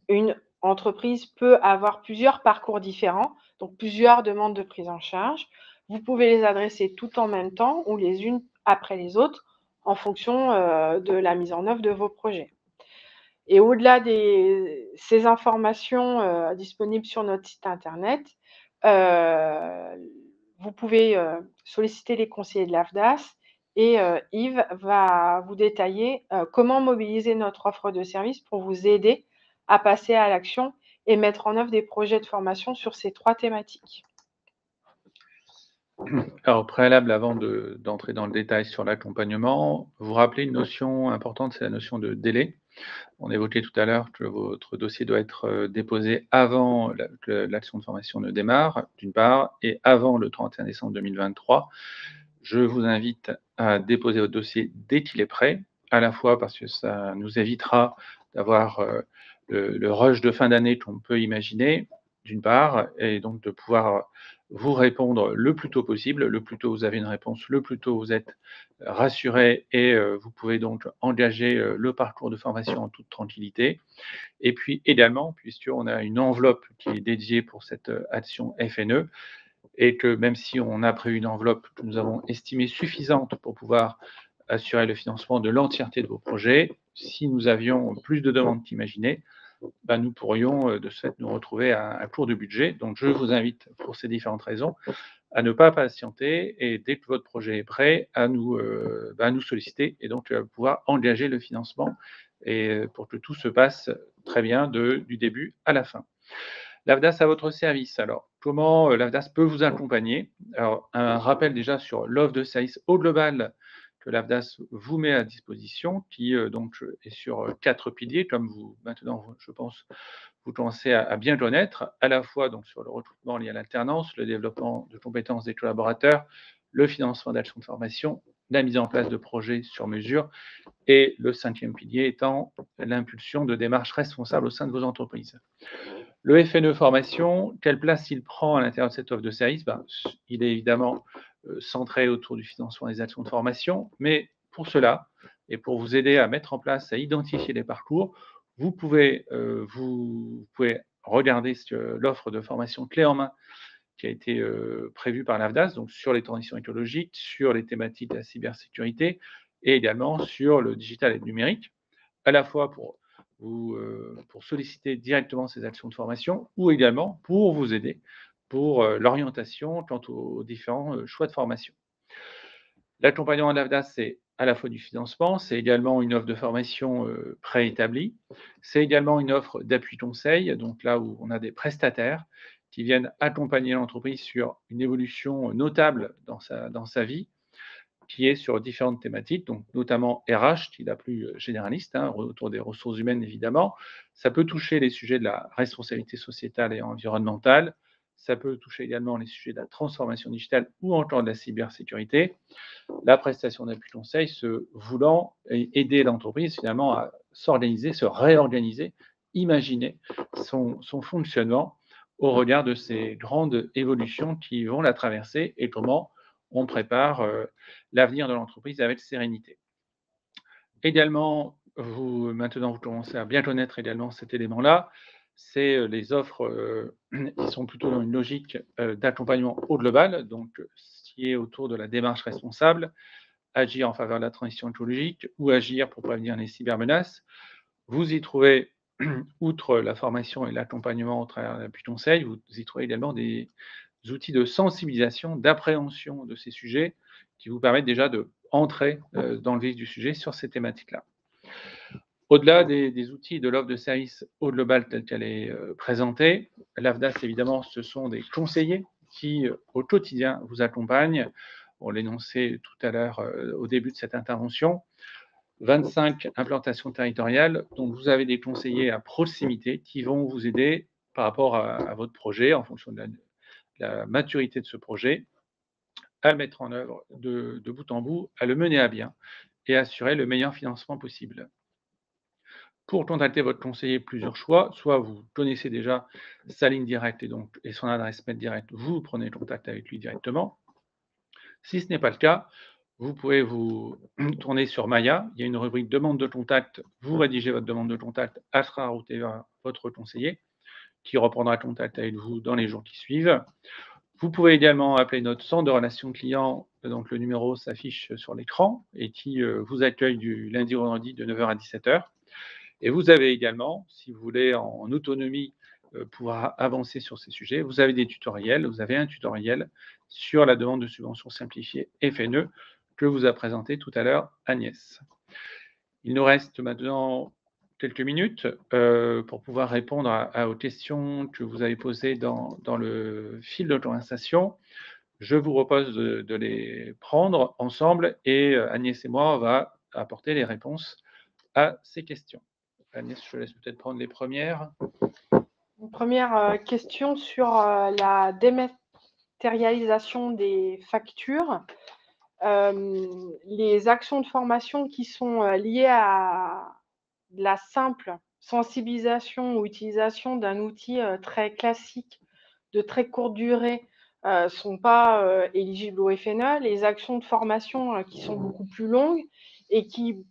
Une entreprise peut avoir plusieurs parcours différents, donc plusieurs demandes de prise en charge. Vous pouvez les adresser toutes en même temps ou les unes après les autres en fonction de la mise en œuvre de vos projets. Et au-delà de ces informations disponibles sur notre site internet, vous pouvez solliciter les conseillers de l'AFDAS et Yves va vous détailler comment mobiliser notre offre de service pour vous aider à passer à l'action et mettre en œuvre des projets de formation sur ces 3 thématiques. Alors, au préalable, avant d'entrer dans le détail sur l'accompagnement, vous rappelez une notion importante, c'est la notion de délai. On évoquait tout à l'heure que votre dossier doit être déposé avant que l'action de formation ne démarre, d'une part, et avant le 31 décembre 2023. Je vous invite à déposer votre dossier dès qu'il est prêt, à la fois parce que ça nous évitera d'avoir le rush de fin d'année qu'on peut imaginer, d'une part, et donc de pouvoir vous répondre le plus tôt possible. Le plus tôt vous avez une réponse, le plus tôt vous êtes rassuré et vous pouvez donc engager le parcours de formation en toute tranquillité. Et puis également, puisqu'on a une enveloppe qui est dédiée pour cette action FNE, et que même si on a prévu une enveloppe que nous avons estimée suffisante pour pouvoir assurer le financement de l'entièreté de vos projets, si nous avions plus de demandes qu'imaginées, ben nous pourrions de ce fait nous retrouver à court de budget. Donc je vous invite, pour ces différentes raisons, à ne pas patienter et dès que votre projet est prêt, à nous solliciter et donc pouvoir engager le financement et pour que tout se passe très bien du début à la fin. L'AFDAS à votre service. Alors, comment l'AFDAS peut vous accompagner? Alors, un rappel déjà sur l'offre de service au global que l'AFDAS vous met à disposition, qui donc est sur 4 piliers, comme vous maintenant, je pense, vous commencez à bien connaître, à la fois donc sur le recrutement lié à l'alternance, le développement de compétences des collaborateurs, le financement d'actions de formation, la mise en place de projets sur mesure, et le 5e pilier étant l'impulsion de démarches responsables au sein de vos entreprises. Le FNE formation, quelle place il prend à l'intérieur de cette offre de service? Il est évidemment centré autour du financement des actions de formation, mais pour cela, et pour vous aider à mettre en place, à identifier les parcours, vous pouvez regarder l'offre de formation clé en main qui a été prévue par l'AFDAS, donc sur les transitions écologiques, sur les thématiques de la cybersécurité et également sur le digital et le numérique, à la fois pour solliciter directement ces actions de formation ou également pour vous aider pour l'orientation quant aux différents choix de formation. L'accompagnement de l'AFDAS, c'est à la fois du financement, c'est également une offre de formation préétablie, c'est également une offre d'appui conseil, donc là où on a des prestataires qui viennent accompagner l'entreprise sur une évolution notable dans sa vie, qui est sur différentes thématiques, donc notamment RH, qui est la plus généraliste, autour des ressources humaines évidemment. Ça peut toucher les sujets de la responsabilité sociétale et environnementale, ça peut toucher également les sujets de la transformation digitale ou encore de la cybersécurité. La prestation d'appui conseil se voulant aider l'entreprise finalement à s'organiser, se réorganiser, imaginer son fonctionnement au regard de ces grandes évolutions qui vont la traverser et comment on prépare l'avenir de l'entreprise avec sérénité. Également, maintenant, vous commencez à bien connaître également cet élément-là, c'est les offres qui sont plutôt dans une logique d'accompagnement au global, donc ce qui est autour de la démarche responsable, agir en faveur de la transition écologique ou agir pour prévenir les cybermenaces. Vous y trouvez, outre la formation et l'accompagnement au travers d'appui conseil, vous y trouvez également des outils de sensibilisation, d'appréhension de ces sujets qui vous permettent déjà d'entrer dans le vif du sujet sur ces thématiques-là. Au-delà des outils de l'offre de service au global telle qu'elle est présentée, l'AFDAS, évidemment, ce sont des conseillers qui, au quotidien, vous accompagnent. On l'énonçait tout à l'heure au début de cette intervention. 25 implantations territoriales, donc vous avez des conseillers à proximité qui vont vous aider par rapport à votre projet, en fonction de la maturité de ce projet, à le mettre en œuvre de bout en bout, à le mener à bien et assurer le meilleur financement possible. Pour contacter votre conseiller, plusieurs choix. Soit vous connaissez déjà sa ligne directe et son adresse mail directe, vous prenez contact avec lui directement. Si ce n'est pas le cas, vous pouvez vous tourner sur Maya. Il y a une rubrique demande de contact. Vous rédigez votre demande de contact, elle sera routée vers votre conseiller qui reprendra contact avec vous dans les jours qui suivent. Vous pouvez également appeler notre centre de relations clients, donc le numéro s'affiche sur l'écran et qui vous accueille du lundi au vendredi de 9h à 17h. Et vous avez également, si vous voulez en autonomie pouvoir avancer sur ces sujets, vous avez des tutoriels, vous avez un tutoriel sur la demande de subvention simplifiée FNE que vous a présenté tout à l'heure Agnès. Il nous reste maintenant quelques minutes pour pouvoir répondre aux questions que vous avez posées dans le fil de conversation. Je vous propose de les prendre ensemble et Agnès et moi, on va apporter les réponses à ces questions. Agnès, je te laisse peut-être prendre les premières. Une première question sur la dématérialisation des factures. Les actions de formation qui sont liées à la simple sensibilisation ou utilisation d'un outil très classique, de très courte durée, sont pas éligibles au FNE. Les actions de formation qui sont beaucoup plus longues et qui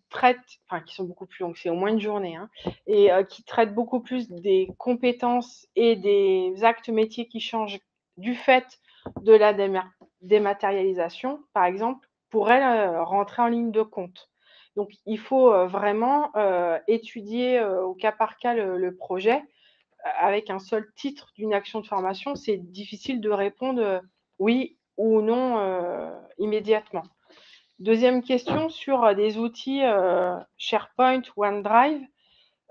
sont beaucoup plus longues, c'est au moins une journée, hein, et qui traitent beaucoup plus des compétences et des actes métiers qui changent du fait de la dématérialisation, par exemple, pourraient rentrer en ligne de compte. Donc, il faut vraiment étudier au cas par cas le projet. Avec un seul titre d'une action de formation, c'est difficile de répondre oui ou non immédiatement. Deuxième question sur des outils SharePoint, OneDrive.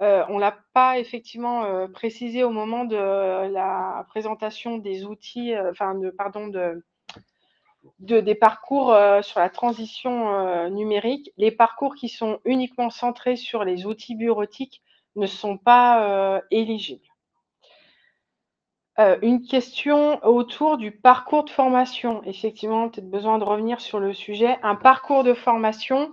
On ne l'a pas effectivement précisé au moment de la présentation des outils, des parcours sur la transition numérique. Les parcours qui sont uniquement centrés sur les outils bureautiques ne sont pas éligibles. Une question autour du parcours de formation. Effectivement, peut-être besoin de revenir sur le sujet. Un parcours de formation,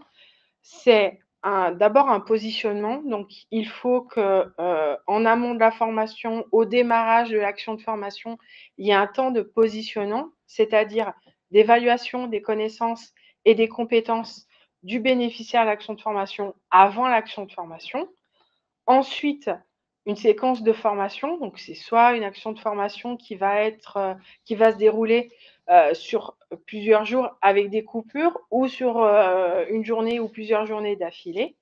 c'est d'abord un positionnement. Donc, il faut qu'en amont de la formation, au démarrage de l'action de formation, il y ait un temps de positionnement, c'est-à-dire d'évaluation des connaissances et des compétences du bénéficiaire de l'action de formation avant l'action de formation. Ensuite, une séquence de formation, donc c'est soit une action de formation qui va se dérouler sur plusieurs jours avec des coupures ou sur une journée ou plusieurs journées d'affilée.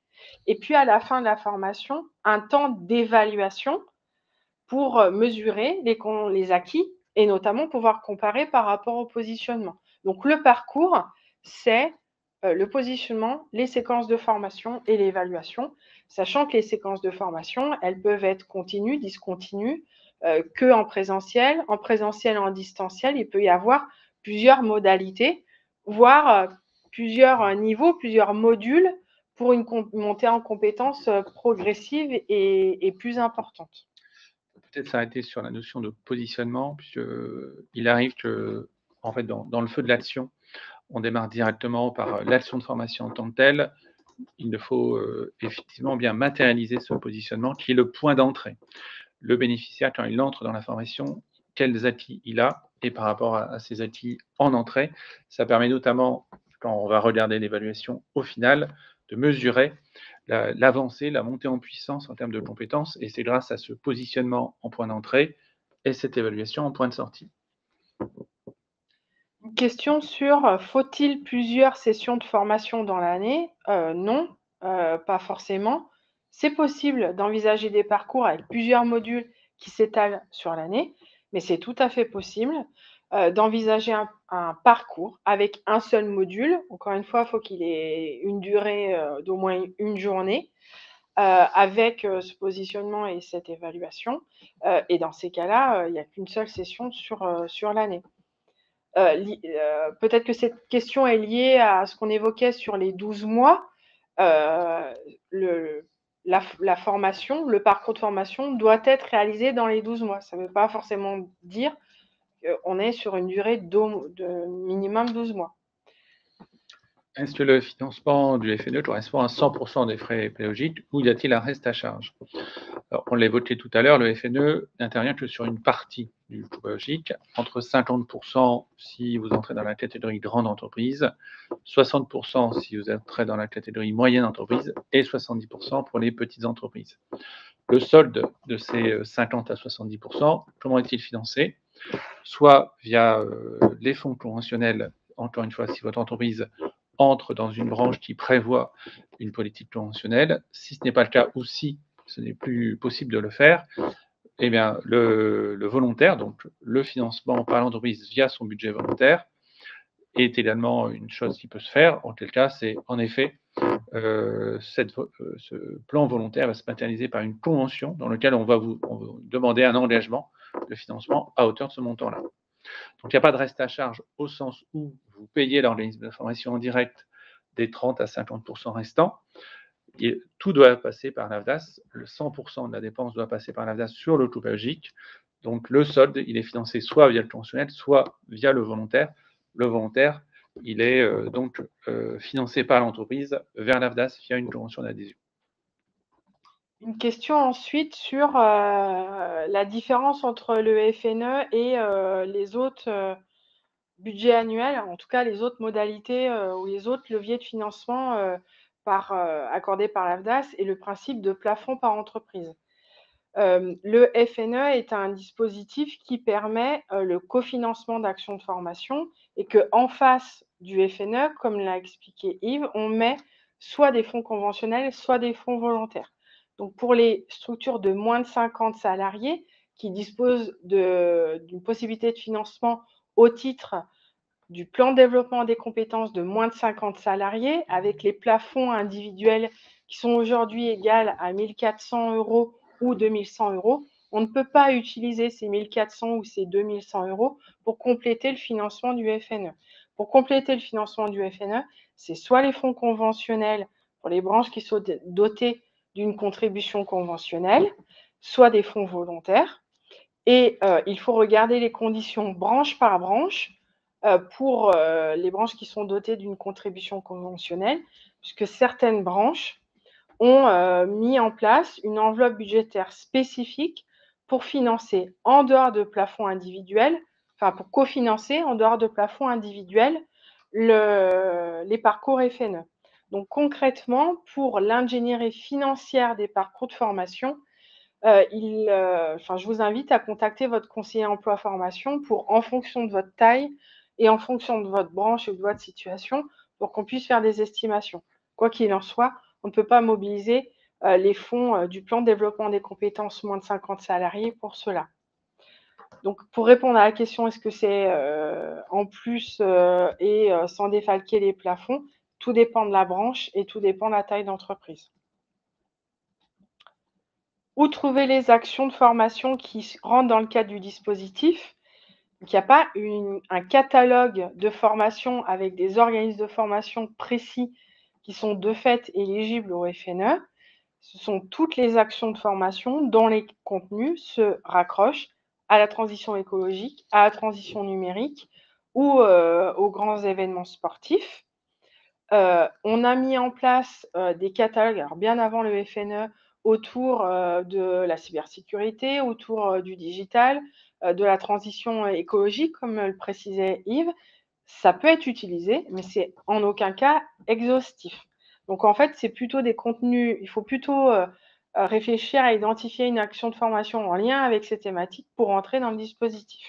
Et puis à la fin de la formation, un temps d'évaluation pour mesurer les acquis et notamment pouvoir comparer par rapport au positionnement. Donc le parcours, c'est le positionnement, les séquences de formation et l'évaluation, sachant que les séquences de formation, elles peuvent être continues, discontinues, que en présentiel, en distanciel. Il peut y avoir plusieurs modalités, voire plusieurs niveaux, plusieurs modules pour une montée en compétences progressive et plus importante. Peut-être s'arrêter sur la notion de positionnement, puisqu'il arrive que, en fait, dans le feu de l'action, on démarre directement par l'action de formation en tant que telle. Il faut effectivement bien matérialiser ce positionnement qui est le point d'entrée. Le bénéficiaire, quand il entre dans la formation, quels acquis il a, et par rapport à ces acquis en entrée, ça permet notamment, quand on va regarder l'évaluation au final, de mesurer l'avancée, la montée en puissance en termes de compétences, et c'est grâce à ce positionnement en point d'entrée et cette évaluation en point de sortie. Une question sur faut-il plusieurs sessions de formation dans l'année? Non, pas forcément. C'est possible d'envisager des parcours avec plusieurs modules qui s'étalent sur l'année, mais c'est tout à fait possible d'envisager un parcours avec un seul module. Encore une fois, il faut qu'il ait une durée d'au moins une journée avec ce positionnement et cette évaluation. Et dans ces cas-là, il n'y a qu'une seule session sur l'année. Peut-être que cette question est liée à ce qu'on évoquait sur les 12 mois. La formation, le parcours de formation doit être réalisé dans les 12 mois. Ça ne veut pas forcément dire qu'on est sur une durée de minimum 12 mois. Est-ce que le financement du FNE correspond à 100% des frais pédagogiques ou y a-t-il un reste à charge? Alors, on l'évoquait tout à l'heure, le FNE n'intervient que sur une partie du coût pédagogique, entre 50% si vous entrez dans la catégorie grande entreprise, 60% si vous entrez dans la catégorie moyenne entreprise et 70% pour les petites entreprises. Le solde de ces 50 à 70%, comment est-il financé? Soit via les fonds conventionnels, encore une fois, si votre entreprise entre dans une branche qui prévoit une politique conventionnelle. Si ce n'est pas le cas, ou si ce n'est plus possible de le faire, eh bien, le volontaire, donc le financement par l'entreprise via son budget volontaire, est également une chose qui peut se faire. En quel cas, c'est en effet, ce plan volontaire va se matérialiser par une convention dans laquelle on va vous demander un engagement de financement à hauteur de ce montant-là. Donc il n'y a pas de reste à charge au sens où vous payez l'organisme de formation en direct des 30 à 50% restants. Et tout doit passer par l'AFDAS, le 100% de la dépense doit passer par l'AFDAS sur le coût pédagogique. Donc le solde, il est financé soit via le conventionnel, soit via le volontaire. Le volontaire, il est donc financé par l'entreprise vers l'AFDAS via une convention d'adhésion. Une question ensuite sur la différence entre le FNE et les autres budgets annuels, en tout cas les autres modalités ou les autres leviers de financement accordés par l'AFDAS et le principe de plafond par entreprise. Le FNE est un dispositif qui permet le cofinancement d'actions de formation et qu'en face du FNE, comme l'a expliqué Yves, on met soit des fonds conventionnels, soit des fonds volontaires. Donc pour les structures de moins de 50 salariés qui disposent d'une possibilité de financement au titre du plan de développement des compétences de moins de 50 salariés, avec les plafonds individuels qui sont aujourd'hui égaux à 1 400 € ou 2 100 €, on ne peut pas utiliser ces 1 400 ou ces 2 100 € pour compléter le financement du FNE. Pour compléter le financement du FNE, c'est soit les fonds conventionnels pour les branches qui sont dotées d'une contribution conventionnelle, soit des fonds volontaires. Et il faut regarder les conditions branche par branche pour les branches qui sont dotées d'une contribution conventionnelle, puisque certaines branches ont mis en place une enveloppe budgétaire spécifique pour financer en dehors de plafond individuel, enfin pour cofinancer en dehors de plafond individuel les parcours FNE. Donc concrètement, pour l'ingénierie financière des parcours de formation, je vous invite à contacter votre conseiller emploi formation pour, en fonction de votre taille et en fonction de votre branche et de votre situation, pour qu'on puisse faire des estimations. Quoi qu'il en soit, on ne peut pas mobiliser les fonds du plan de développement des compétences moins de 50 salariés pour cela. Donc, pour répondre à la question, est-ce que c'est en plus et sans défalquer les plafonds, tout dépend de la branche et tout dépend de la taille d'entreprise. Où trouver les actions de formation qui rentrent dans le cadre du dispositif? Donc, il n'y a pas un catalogue de formation avec des organismes de formation précis qui sont de fait éligibles au FNE. Ce sont toutes les actions de formation dont les contenus se raccrochent à la transition écologique, à la transition numérique ou aux grands événements sportifs. On a mis en place des catalogues, alors bien avant le FNE, autour de la cybersécurité, autour du digital, de la transition écologique, comme le précisait Yves. Ça peut être utilisé, mais c'est en aucun cas exhaustif. Donc en fait, c'est plutôt des contenus, il faut plutôt réfléchir à identifier une action de formation en lien avec ces thématiques pour entrer dans le dispositif.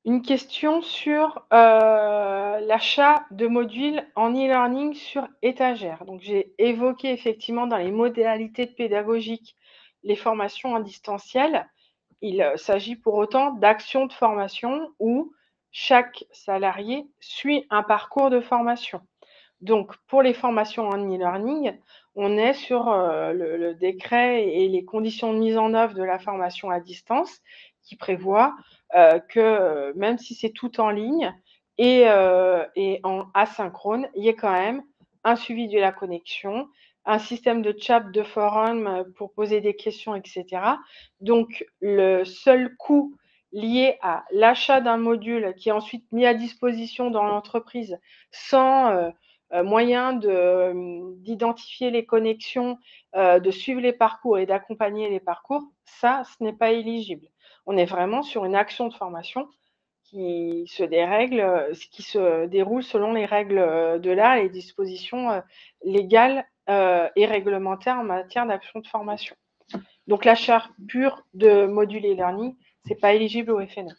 Une question sur l'achat de modules en e-learning sur étagère. Donc, j'ai évoqué effectivement dans les modalités pédagogiques les formations en distanciel. Il s'agit pour autant d'actions de formation où chaque salarié suit un parcours de formation. Donc, pour les formations en e-learning, on est sur le décret et les conditions de mise en œuvre de la formation à distance qui prévoit que même si c'est tout en ligne et en asynchrone, il y a quand même un suivi de la connexion, un système de chat, de forum pour poser des questions, etc. Donc, le seul coût lié à l'achat d'un module qui est ensuite mis à disposition dans l'entreprise sans moyen d'identifier les connexions, de suivre les parcours et d'accompagner les parcours, ça, ce n'est pas éligible. On est vraiment sur une action de formation qui se déroule selon les règles de l'art et les dispositions légales et réglementaires en matière d'action de formation. Donc l'achat pur de modules e-learning, ce n'est pas éligible au FNE.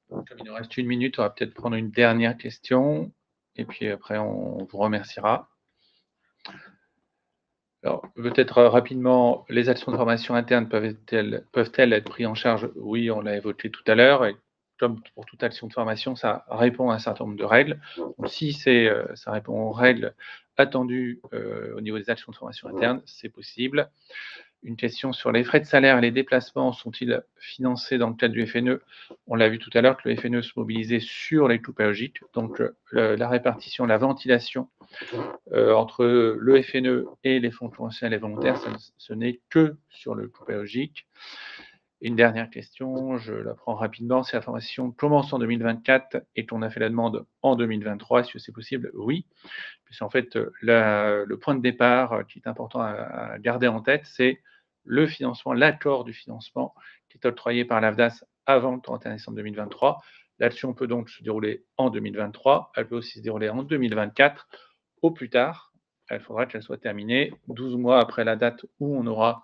Comme il nous reste 1 minute, on va peut-être prendre une dernière question et puis après on vous remerciera. Alors, peut-être rapidement, les actions de formation interne peuvent-elles être prises en charge? Oui, on l'a évoqué tout à l'heure et comme pour toute action de formation, ça répond à un certain nombre de règles. Donc si ça répond aux règles attendues, au niveau des actions de formation interne, c'est possible. Une question sur les frais de salaire et les déplacements sont-ils financés dans le cadre du FNE? On l'a vu tout à l'heure que le FNE se mobilisait sur les coûts pédagogiques, donc la répartition, la ventilation entre le FNE et les fonds conventionnels et volontaires, ce n'est que sur le coût pédagogique. Une dernière question, je la prends rapidement. Si la formation commence en 2024 et qu'on a fait la demande en 2023, est-ce que c'est possible? Oui, puisqu'en fait, le point de départ qui est important à garder en tête, c'est le financement, l'accord du financement qui est octroyé par l'AFDAS avant le 31 décembre 2023. L'action peut donc se dérouler en 2023, elle peut aussi se dérouler en 2024 au plus tard. Il faudra qu'elle soit terminée 12 mois après la date où on aura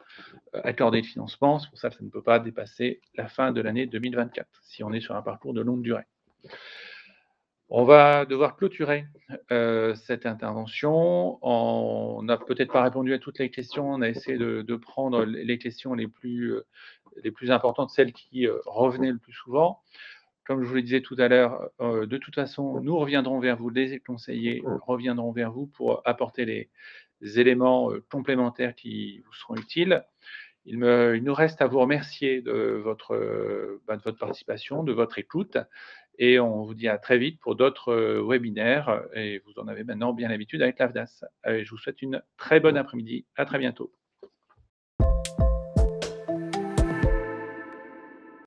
accordé le financement. C'est pour ça que ça ne peut pas dépasser la fin de l'année 2024, si on est sur un parcours de longue durée. On va devoir clôturer cette intervention. On n'a peut-être pas répondu à toutes les questions. On a essayé de prendre les questions les plus importantes, celles qui revenaient le plus souvent. Comme je vous le disais tout à l'heure, de toute façon, nous reviendrons vers vous, les conseillers reviendront vers vous pour apporter les éléments complémentaires qui vous seront utiles. Il nous reste à vous remercier de votre participation, de votre écoute, et on vous dit à très vite pour d'autres webinaires, et vous en avez maintenant bien l'habitude avec l'AFDAS. Je vous souhaite une très bonne après-midi. À très bientôt.